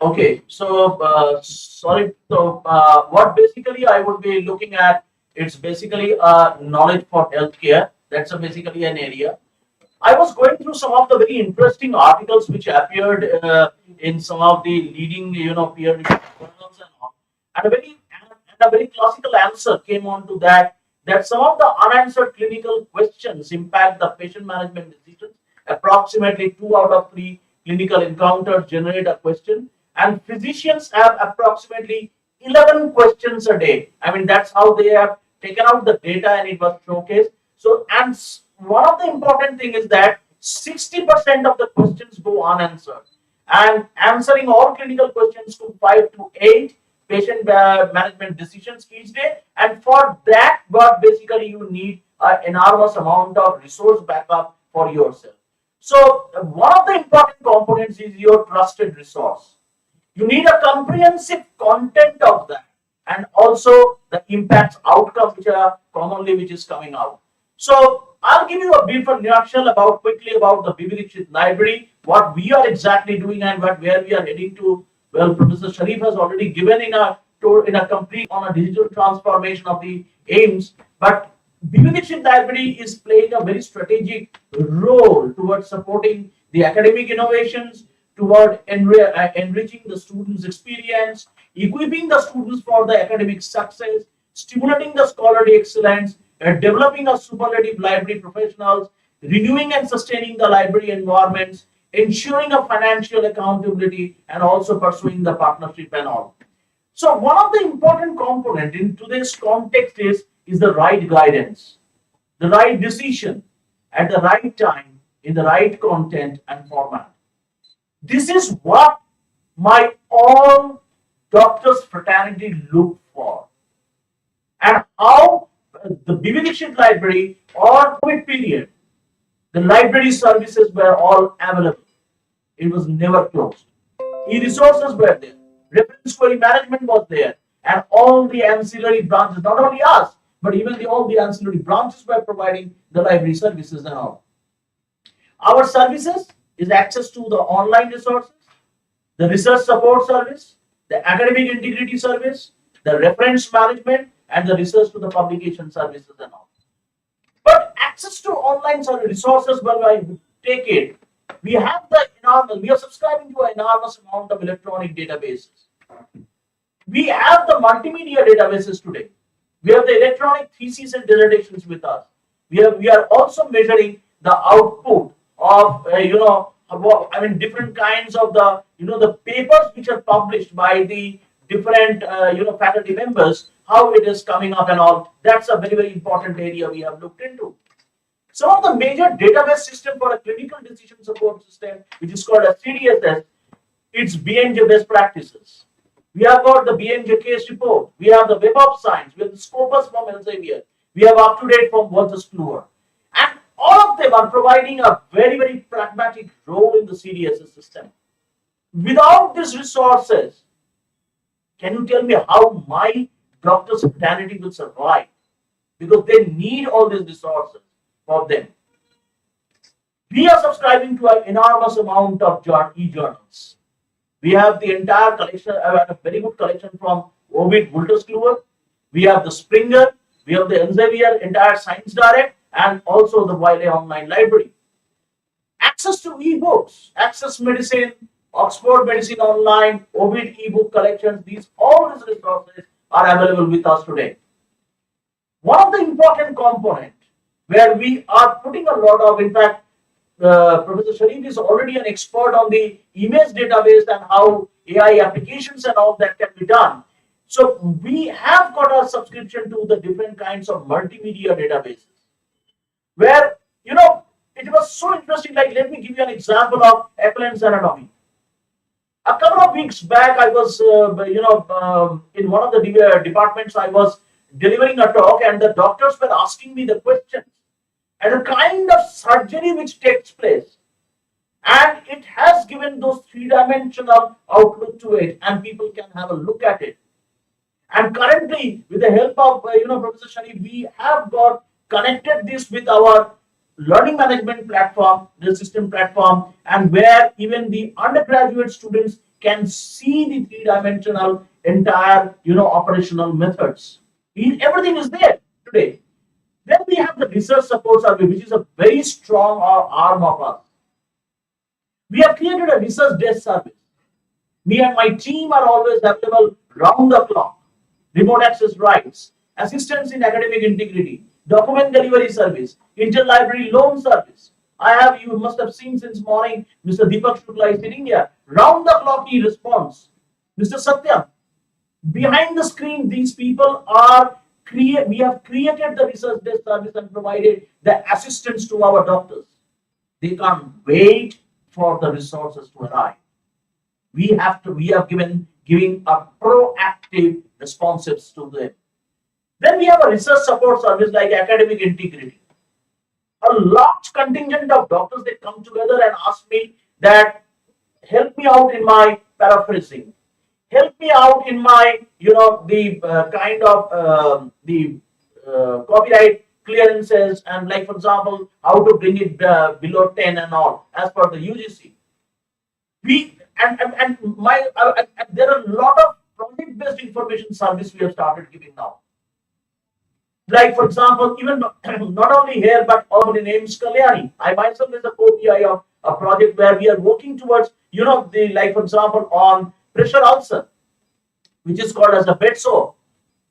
Okay, so sorry. So what basically I would be looking at, it's basically knowledge for healthcare. That's basically an area. I was going through some of the very interesting articles which appeared in some of the leading, peer-reviewed journals and all, and a very classical answer came on to that, that some of the unanswered clinical questions impact the patient management decisions. Approximately 2 out of 3 clinical encounters generate a question, and physicians have approximately 11 questions a day. I mean, that's how they have taken out the data and it was showcased. So, and one of the important thing is that 60% of the questions go unanswered, and answering all clinical questions to 5 to 8 patient management decisions each day. And for that, what basically you need an enormous amount of resource backup for yourself. So one of the important components is your trusted resource. You need a comprehensive content of that, and also the impacts outcome which are commonly which is coming out. So I'll give you a brief nutshell about quickly about the BB library, what we are exactly doing and where we are heading to. Well, Professor Sharif has already given in a tour in a complete on a digital transformation of the AIIMS, but BB library is playing a very strategic role towards supporting the academic innovations, toward enriching the students' experience, equipping the students for the academic success, stimulating the scholarly excellence, developing a superlative library professionals, renewing and sustaining the library environments, ensuring a financial accountability, and also pursuing the partnership and all. So one of the important component in today's context is the right guidance, the right decision at the right time in the right content and format. This is what my all doctors fraternity look for, and how the BB Dixit library or COVID period, the library services were all available. It was never closed. E-resources were there. Reference query management was there. And all the ancillary branches, not only us, but even all the ancillary branches were providing the library services and all. Our services is access to the online resources, the research support service, the academic integrity service, the reference management, and the research to the publication services and all. But access to online resources, when I take it, we are subscribing to an enormous amount of electronic databases. We have the multimedia databases today. We have the electronic theses and dissertations with us. We are also measuring the output of different kinds of the papers which are published by the different faculty members, how it is coming up and all. That's a very, very important area we have looked into. Some of the major database system for a clinical decision support system, which is called a CDSS, it's BMJ best practices. We have got the BMJ case report. We have the Web of Science. We have the Scopus from Elsevier. We have up-to-date from Walters Kluwer. And all of them are providing a very, very pragmatic role in the CDSS system. Without these resources, can you tell me how my doctor's fraternity will survive? Because they need all these resources for them. We are subscribing to an enormous amount of e-journals. We have the entire collection, a very good collection from Ovid Walters Kluwer. We have the Springer, we have the Elsevier entire Science Direct, and also the Wiley Online Library. Access to e-books, Access Medicine, Oxford Medicine Online, Ovid e-book collections, all these resources are available with us today. One of the important components where we are putting a lot of, in fact, Professor Sharif is already an expert on the image database and how AI applications and all that can be done. So we have got a subscription to the different kinds of multimedia databases, where, it was so interesting. Like, let me give you an example of Appellant's anatomy. A couple of weeks back, I was, in one of the departments, I was delivering a talk, and the doctors were asking me the questions and the kind of surgery which takes place. And it has given those three-dimensional outlook to it, and people can have a look at it. And currently, with the help of Professor Sharif, we have got connected this with our learning management platform, the system platform, and where even the undergraduate students can see the three-dimensional entire, operational methods. Everything is there today. Then we have the research support service, which is a very strong arm of us. We have created a research desk service. Me and my team are always available round the clock. Remote access rights, assistance in academic integrity, document delivery service, interlibrary loan service. You must have seen since morning, Mr. Deepak Shukla is sitting here. Round the clock he responds. Mr. Satyam, behind the screen, these people are we have created the research desk service and provided the assistance to our doctors. They can't wait for the resources to arrive. We have giving a proactive responses to them. Then we have a research support service like academic integrity. A large contingent of doctors, they come together and ask me that help me out in my paraphrasing, help me out in my copyright clearances, and like for example how to bring it below 10 and all as per the UGC. There are a lot of project-based information service we have started giving now. Like for example, even not only here but also in AIIMS Kalyani. I myself is a co-PI of a project where we are working towards, like for example on pressure ulcer, which is called as the Deptt.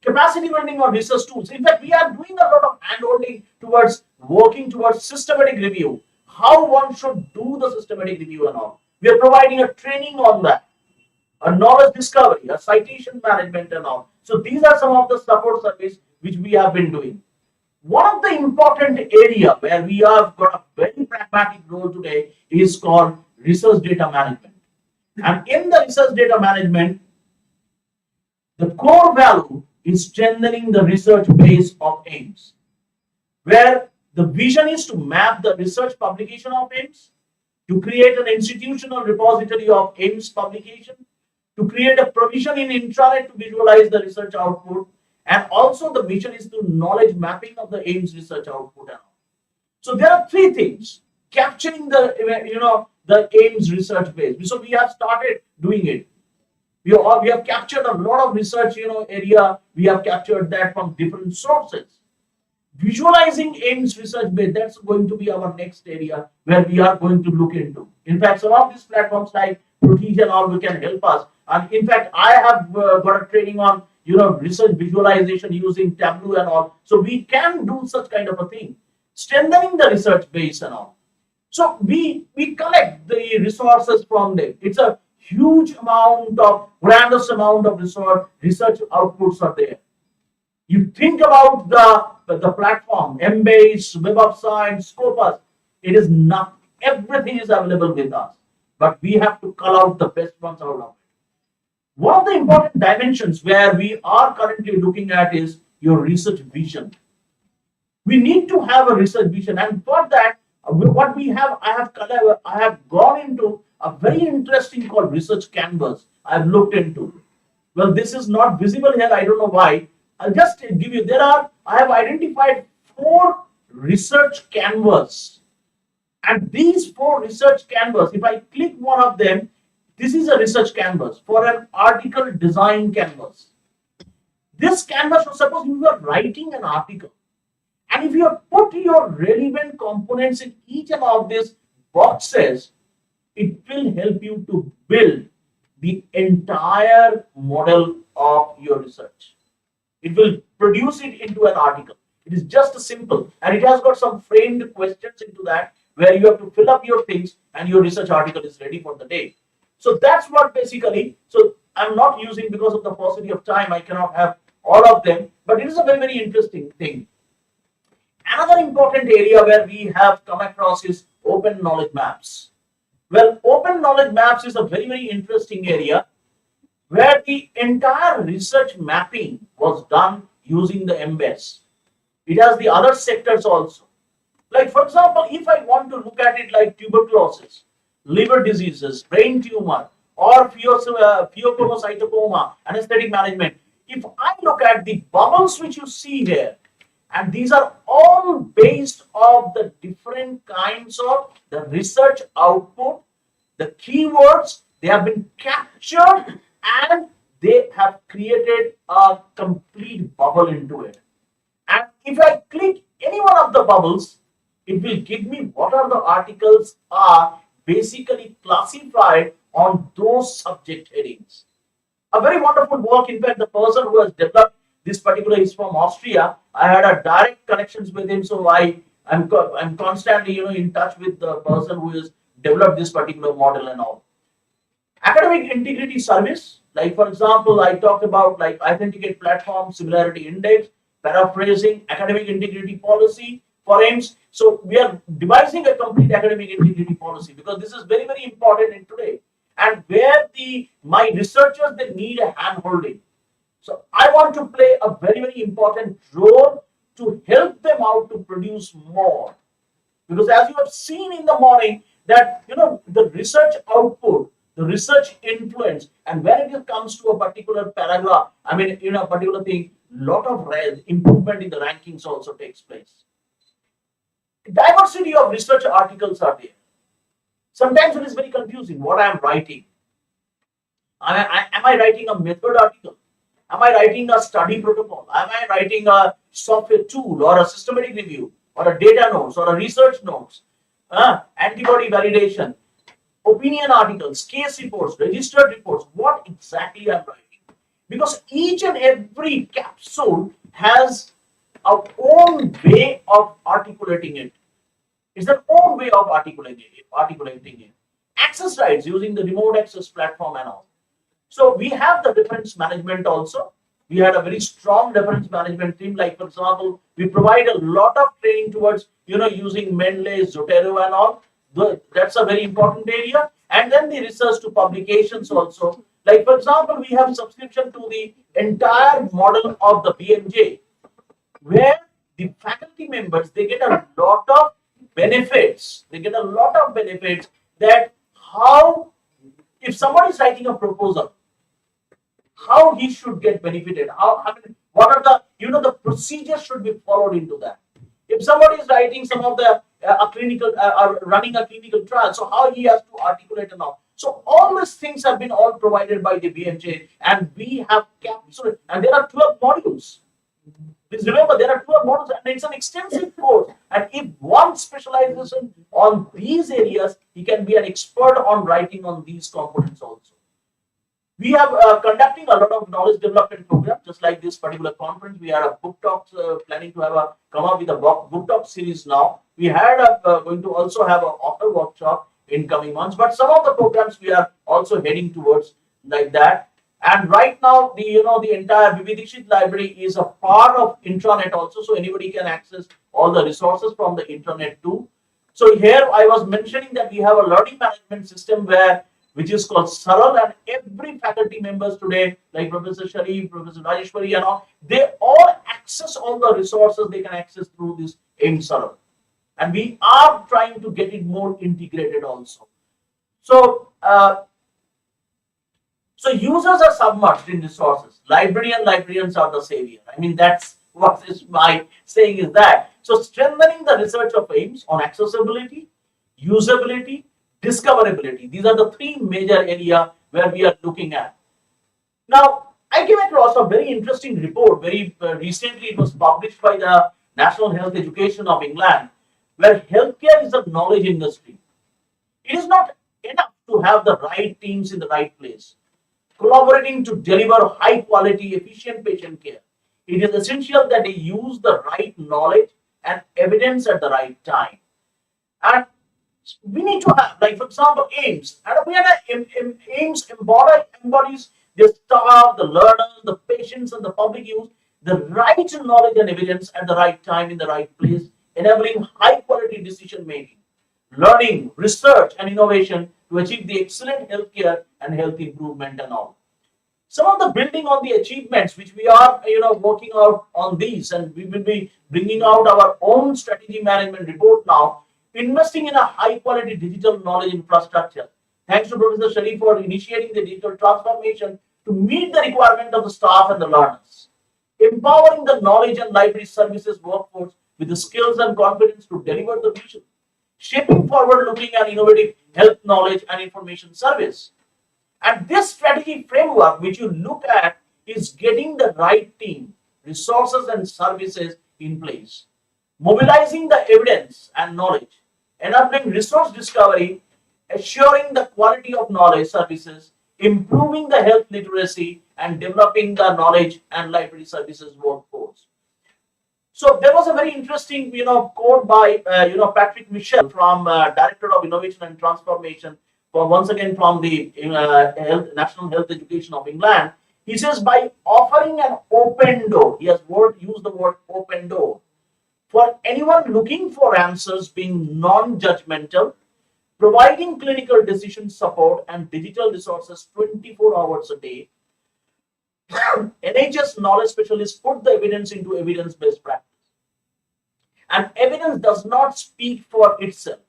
Capacity building on research tools. In fact, we are doing a lot of hand-holding towards working towards systematic review. How one should do the systematic review and all. We are providing a training on that, a knowledge discovery, a citation management and all. So these are some of the support service which we have been doing. One of the important area where we have got a very pragmatic role today is called research data management. And in the research data management, the core value is strengthening the research base of AIIMS, where the vision is to map the research publication of AIIMS, to create an institutional repository of AIIMS publication, to create a provision in intranet to visualize the research output, and also the mission is to knowledge mapping of the AIIMS research output. So there are three things: capturing the the AIIMS research base. So we have started doing it. We have captured a lot of research area. We have captured that from different sources. Visualizing AIIMS research base, that's going to be our next area where we are going to look into. In fact, some of these platforms like Protege and all, we can help us. And in fact, I have got a training on research visualization using Tableau and all. So we can do such kind of a thing, strengthening the research base and all. So we collect the resources from them. It's a huge amount of grandiose amount of research outputs are there. You think about the platform, Embase, Web of Science, Scopus. It is not everything is available with us, but we have to call out the best ones out of it. One of the important dimensions where we are currently looking at is your research vision. We need to have a research vision, and for that, what we have, I have gone into a very interesting called research canvas. I've looked into. Well, this is not visible here. I don't know why. I'll just give you. I have identified 4 research canvas, and these 4 research canvas, if I click one of them, this is a research canvas for an article design canvas. This canvas, suppose you are writing an article, and if you have put your relevant components in each and all these boxes, it will help you to build the entire model of your research. It will produce it into an article. It is just simple, and it has got some framed questions into that where you have to fill up your things and your research article is ready for the day. So that's what basically, so I'm not using because of the paucity of time, I cannot have all of them, but it is a very, very interesting thing. Another important area where we have come across is open knowledge maps. Well, open knowledge maps is a very, very interesting area where the entire research mapping was done using the Embase. It has the other sectors also. Like for example, if I want to look at it like tuberculosis, liver diseases, brain tumor, or pheochromocytoma, anesthetic management, if I look at the bubbles which you see here, and these are all based on the different kinds of the research output, the keywords they have been captured and they have created a complete bubble into it. And if I click any one of the bubbles, it will give me what are the articles are basically classified on those subject headings. A very wonderful work. In fact, the person who has developed this particular is from Austria. I had a direct connections with him, so I'm constantly in touch with the person who has developed this particular model and all. Academic integrity service, like for example, I talked about like authenticate platform, similarity index, paraphrasing, academic integrity policy for AIIMS. So we are devising a complete academic integrity policy because this is very, very important in today. And where my researchers, they need a hand holding. So I want to play a very, very important role to help them out to produce more. Because as you have seen in the morning that the research output, the research influence, and when it comes to a particular paragraph, I mean a particular thing, lot of improvement in the rankings also takes place. Diversity of research articles are there. Sometimes it is very confusing what I am writing. Am I writing a method article? Am I writing a study protocol? Am I writing a software tool or a systematic review or a data notes or a research notes? Antibody validation, opinion articles, case reports, registered reports. What exactly I'm writing? Because each and every capsule has our own way of articulating it. It's their own way of articulating it. Access rights using the remote access platform and all. So we have the reference management also. We had a very strong reference management team. Like for example, we provide a lot of training towards using Mendeley, Zotero and all. That's a very important area. And then the research to publications also. Like for example, we have subscription to the entire model of the BMJ, where the faculty members, they get a lot of benefits. They get a lot of benefits that how, if somebody is writing a proposal, how he should get benefited. What are the procedures should be followed into that. If somebody is writing some of the running a clinical trial, so how he has to articulate and all. So all these things have been all provided by the BMJ, and we have captured. And there are 12 modules. Please remember, there are 12 modules, and it's an extensive course. And if one specializes on these areas, he can be an expert on writing on these components also. We have conducting a lot of knowledge development program, just like this particular conference. We are a book talks planning to come up with a book talk series now. We had going to also have an author workshop in coming months, but some of the programs we are also heading towards like that. And right now, the entire Vividikshit library is a part of intranet also, so anybody can access all the resources from the intranet too. So here I was mentioning that we have a learning management system which is called Saral, and every faculty members today, like Professor Sharif, Professor Rajeshwari and all, they all access all the resources they can access through this AIIMS Saral. And we are trying to get it more integrated also. So, so users are submerged in resources. Librarians are the savior. I mean, that's what is my saying is that. So strengthening the research of AIIMS on accessibility, usability, discoverability. These are the three major areas where we are looking at. Now, I came across a very interesting report. Very recently, it was published by the National Health Education of England, where healthcare is a knowledge industry. It is not enough to have the right teams in the right place, collaborating to deliver high quality, efficient patient care. It is essential that they use the right knowledge and evidence at the right time. And we need to have, like for example, AIIMS. And we had AIIMS embodies the staff, the learners, the patients, and the public use the right knowledge and evidence at the right time in the right place, enabling high quality decision making, learning, research, and innovation to achieve the excellent healthcare and health improvement and all. Some of the building on the achievements which we are working out on these, and we will be bringing out our own strategy management report now. Investing in a high quality digital knowledge infrastructure. Thanks to Professor Sharif for initiating the digital transformation to meet the requirement of the staff and the learners. Empowering the knowledge and library services workforce with the skills and confidence to deliver the vision. Shaping forward looking and innovative health knowledge and information service. And this strategy framework, which you look at, is getting the right team, resources, and services in place, mobilizing the evidence and knowledge, enabling resource discovery, assuring the quality of knowledge services, improving the health literacy, and developing the knowledge and library services workforce. So there was a very interesting, quote by, Patrick Michel from Director of Innovation and Transformation, once again from the National Health Education of England. He says, by offering an open door, he has used the word open door, for anyone looking for answers, being non-judgmental, providing clinical decision support and digital resources 24 hours a day, NHS knowledge specialists put the evidence into evidence-based practice. And evidence does not speak for itself,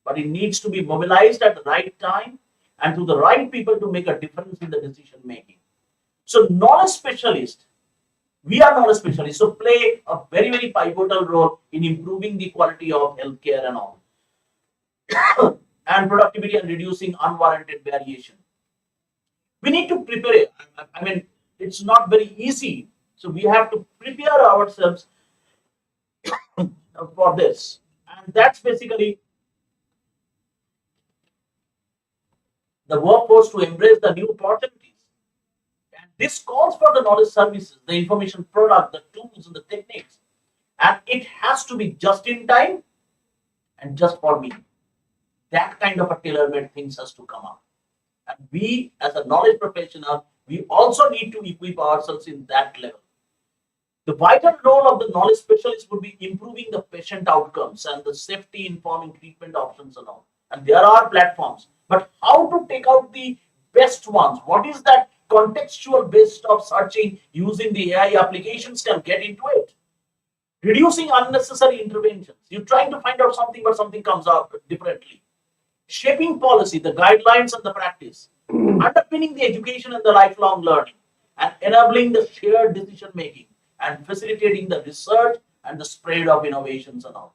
but it needs to be mobilized at the right time and to the right people to make a difference in the decision making. So knowledge specialists, we are knowledge specialists, so play a very, very pivotal role in improving the quality of healthcare and all, and productivity and reducing unwarranted variation. We need to prepare. I mean, it's not very easy. So we have to prepare ourselves for this. And that's basically the workforce to embrace the new opportunities. And this calls for the knowledge services, the information product, the tools and the techniques. And it has to be just in time and just for me. That kind of a tailor-made things has to come up. And we, as a knowledge professional, we also need to equip ourselves in that level. The vital role of the knowledge specialist would be improving the patient outcomes and the safety informing treatment options and all. And there are platforms, but how to take out the best ones? What is that contextual based of searching using the AI applications can get into it? Reducing unnecessary interventions. You're trying to find out something, but something comes out differently. Shaping policy, the guidelines and the practice, underpinning the education and the lifelong learning, and enabling the shared decision making and facilitating the research and the spread of innovations and all.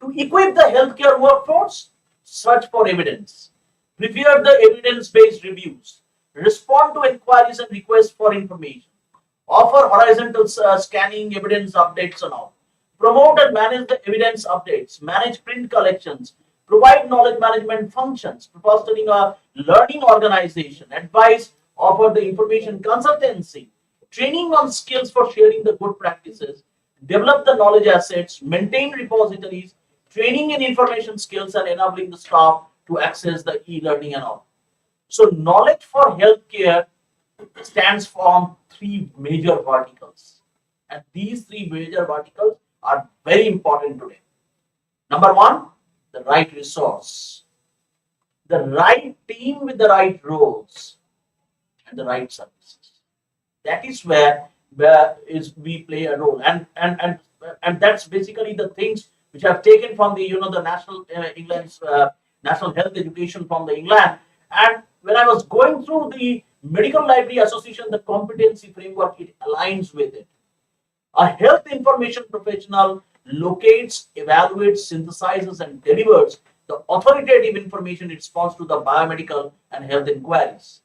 To equip the healthcare workforce, search for evidence, prepare the evidence-based reviews, respond to inquiries and requests for information, offer horizontal scanning, evidence updates and all, promote and manage the evidence updates, manage print collections, provide knowledge management functions, fostering a learning organization, advise, offer the information consultancy, training on skills for sharing the good practices, develop the knowledge assets, maintain repositories, training in information skills and enabling the staff to access the e-learning and all. So knowledge for healthcare stands for three major verticals. And these three major verticals are very important today. Number one, the right resource, the right team with the right roles, and the right services. That is where we play a role, and that's basically the things which I've taken from the the national England's national health education from the England. And when I was going through the Medical Library Association, the competency framework, it aligns with it. A health information professional locates, evaluates, synthesizes, and delivers the authoritative information in response to the biomedical and health inquiries.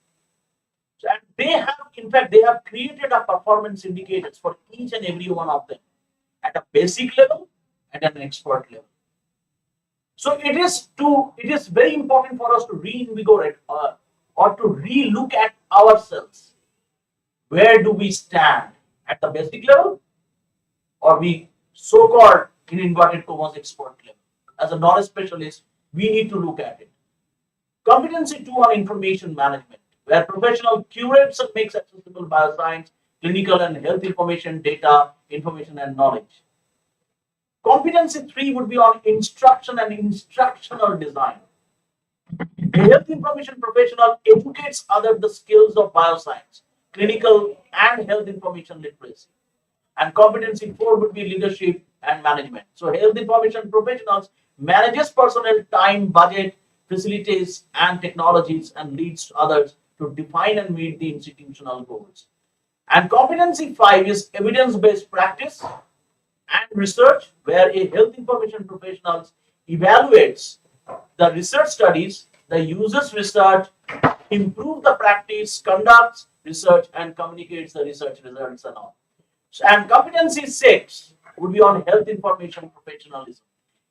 And they have, in fact, they have created a performance indicators for each and every one of them at a basic level and at an expert level. So it is very important for us to reinvigorate or to re-look at ourselves. Where do we stand at the basic level, or we so-called in inverted commas expert level? As a knowledge specialist, we need to look at it. Competency 2 on information management, where professional curates and makes accessible bioscience, clinical and health information, data, information and knowledge. Competency 3 would be on instruction and instructional design. A health information professional educates others the skills of bioscience, clinical and health information literacy. And competency 4 would be leadership and management. So health information professionals manages personnel, time, budget, facilities and technologies, and leads others to define and meet the institutional goals. And competency 5 is evidence-based practice and research, where a health information professional evaluates the research studies, the uses research, improve the practice, conducts research, and communicates the research results and all. And competency 6 would be on health information professionalism.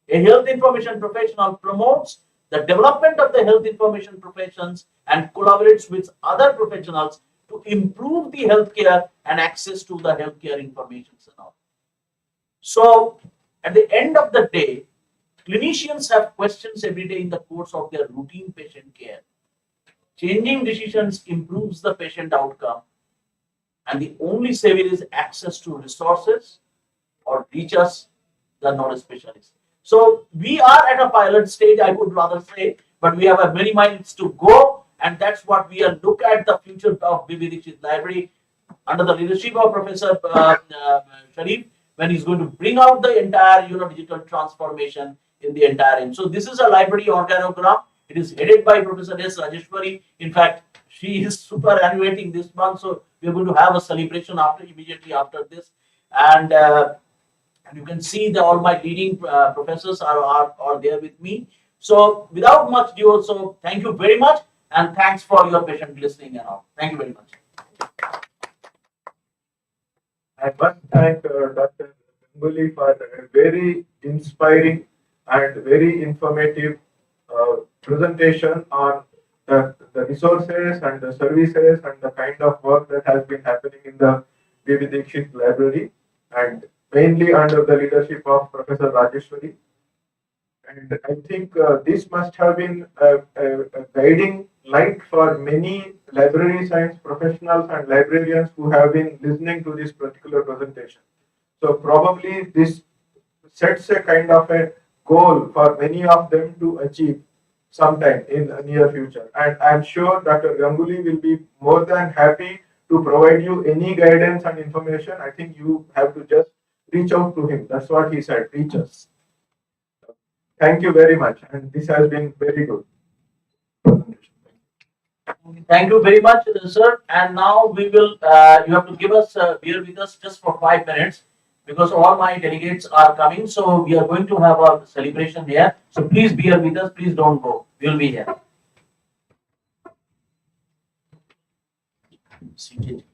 A health information professional promotes the development of the health information professions and collaborates with other professionals to improve the healthcare and access to the healthcare information and all. So, at the end of the day, clinicians have questions every day in the course of their routine patient care. Changing decisions improves the patient outcome, and the only savior is access to resources or reaches the knowledge specialist. So we are at a pilot stage, I would rather say, but we have a many miles to go, and that's what we are look at the future of B.B. Dixit Library under the leadership of Professor Sharif, when he's going to bring out the entire digital transformation in the entire end. So this is a library organogram. It is headed by Professor S. Rajeshwari. In fact, she is superannuating this month, so we are going to have a celebration immediately after this, and you can see that all my leading professors are there with me. So without much ado, so thank you very much, and thanks for your patient listening and all. Thank you very much. I must thank Dr. Ganguly for a very inspiring and very informative presentation on the resources and the services and the kind of work that has been happening in the B.B. Dixit Library, and mainly under the leadership of Professor Rajeshwari. And I think this must have been a guiding light for many library science professionals and librarians who have been listening to this particular presentation. So probably this sets a kind of a goal for many of them to achieve sometime in the near future. And I'm sure Dr. Ganguly will be more than happy to provide you any guidance and information. I think you have to just reach out to him. That's what he said, reach us. Thank you very much, and this has been very good presentation. Thank you very much, sir. And now we will, you have to give us, bear with us just for 5 minutes, because all my delegates are coming. So we are going to have a celebration here. So please bear with us. Please don't go. We will be here. Seated.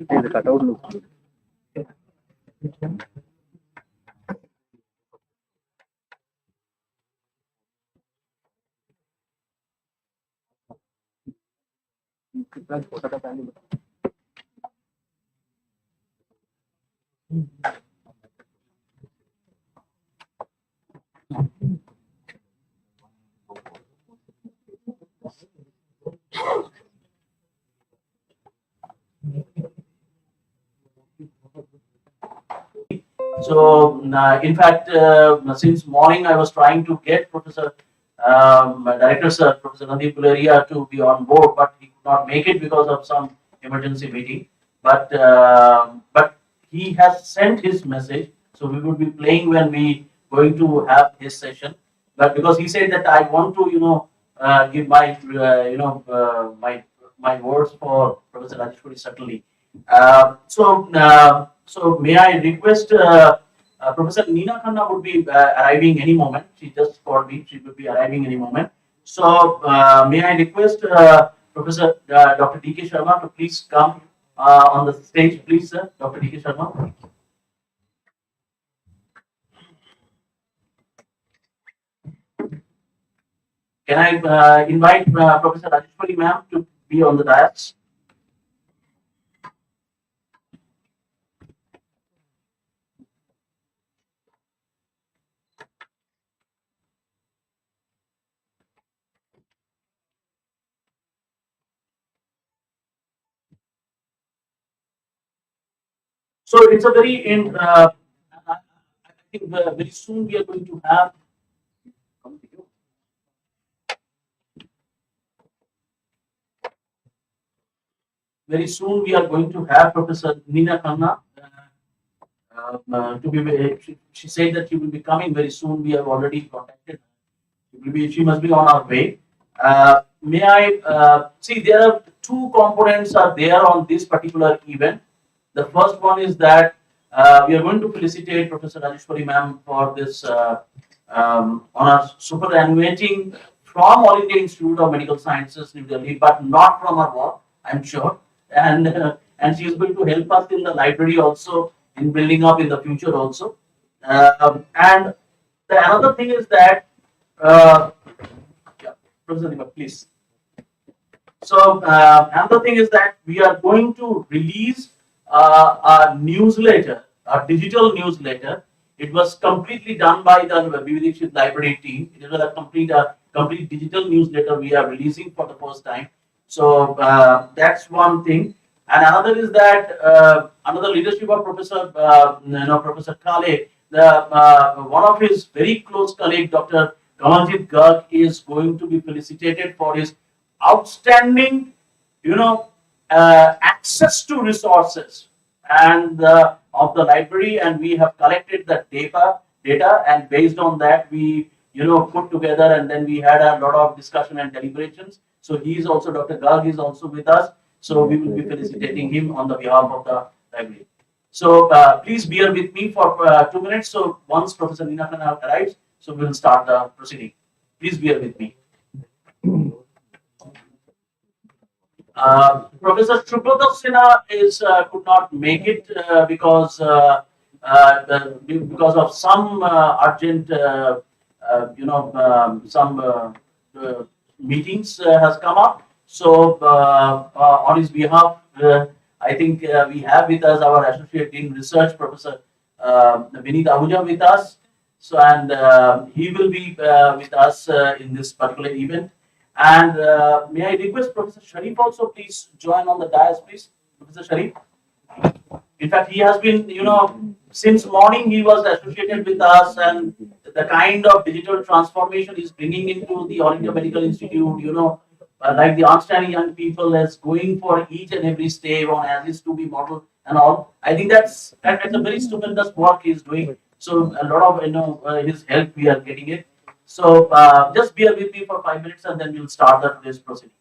The cutout looks good. So, in fact, since morning I was trying to get Professor Director Sir, Professor Nandip Guleria to be on board, but he could not make it because of some emergency meeting. But he has sent his message, so we will be playing when we going to have his session. But because he said that I want to, give my, my words for Professor Rajeshwari certainly. So may I request Professor Neena Khanna would be arriving any moment. She just called me. She will be arriving any moment. So may I request Professor Dr. D.K. Sharma to please come on the stage, please, sir. Dr. D.K. Sharma. Can I invite Professor Rajeshwari ma'am to be on the dais? So it's a very I think very soon we are going to have. Very soon we are going to have Professor Neena Khanna to be. She said that she will be coming very soon. We have already contacted her. She must be on our way. May I see? There are two components are there on this particular event. The first one is that we are going to felicitate Professor Rajeshwari ma'am for this honor superannuating from All India Institute of Medical Sciences, New Delhi, but not from her work, I'm sure. And she is going to help us in the library also, in building up in the future also. And the another thing is that, yeah, Professor Deepak, please. So another thing is that we are going to release a newsletter, a digital newsletter. It was completely done by the Vividikshit library team. It was a complete digital newsletter we are releasing for the first time. So that's one thing. And another is that another leadership of Professor Professor Kale, one of his very close colleague, Dr. Kamaljeet Garg, is going to be felicitated for his outstanding, access to resources and of the library, and we have collected the data, and based on that we put together, and then we had a lot of discussion and deliberations. So he is also, Dr. Garg is also with us. So we will be felicitating him on the behalf of the library. So please bear with me for 2 minutes. So once Professor Neena Khanna arrives, so we will start the proceeding. Please bear with me. Professor Srivastav could not make it because of some urgent, some meetings has come up. So on his behalf, I think we have with us our Associate Dean Research, Professor Vineet Ahuja with us. So and he will be with us in this particular event. And may I request Professor Sharif also please join on the dais, please, Professor Sharif. In fact, he has been, since morning he was associated with us, and the kind of digital transformation he's bringing into the All India Medical Institute, like the outstanding young people as going for each and every step on as is to be model and all. I think that's a very stupendous work he's doing. So a lot of his help we are getting it. So just bear with me for 5 minutes and then we'll start the today's proceeding.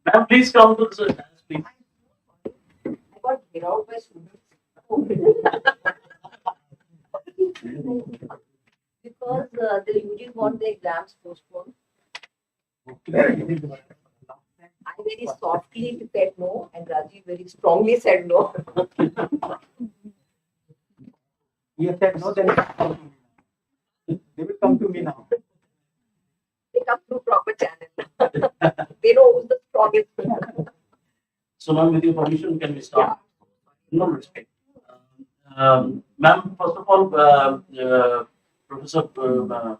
Ma'am, please come to the dais, please. I got hit out by students. Because the UGs want the exams postponed. I very softly said no, and Rajiv very strongly said no. He said no, then they will come to me now. They come through proper channel. They know who's the strongest. So, ma'am, with your permission, can we start? No respect. Ma'am, first of all, Professor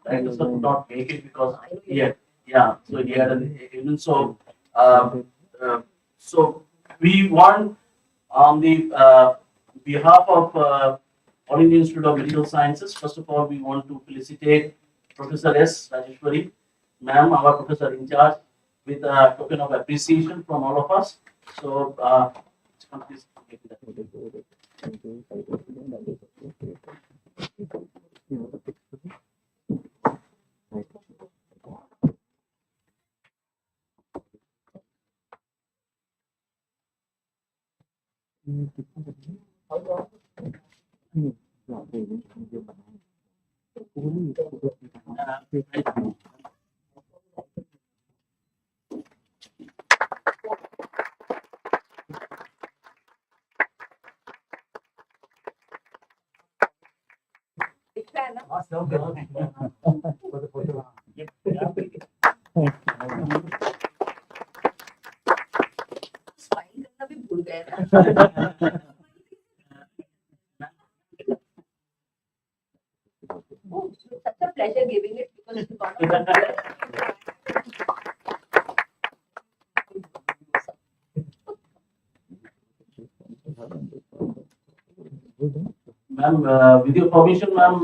Anderson could not make it because he had, so he had an event. So, so we want on the behalf of All India Institute of Medical Sciences, first of all, we want to felicitate Professor S. Rajeshwari, ma'am, our professor in charge, with a token of appreciation from all of us. So, please take that. Big fan, huh? Smile करना भी भूल गए ना. Oh, such a pleasure giving it because it's one of the Ma'am, with your permission, ma'am,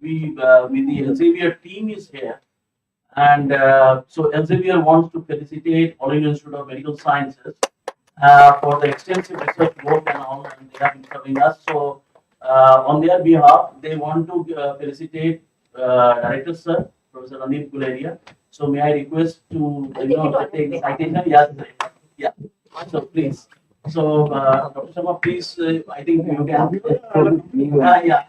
we with the Elsevier team is here, and so Elsevier wants to felicitate All India Institute of Medical Sciences for the extensive research work and all, and they have been serving us. So, on their behalf, they want to felicitate Director Sir, Professor Anil Guleria. So, may I request to take citation? Yes, yeah. So, please. So, Dr. Sharma, please, I think you can. Yeah.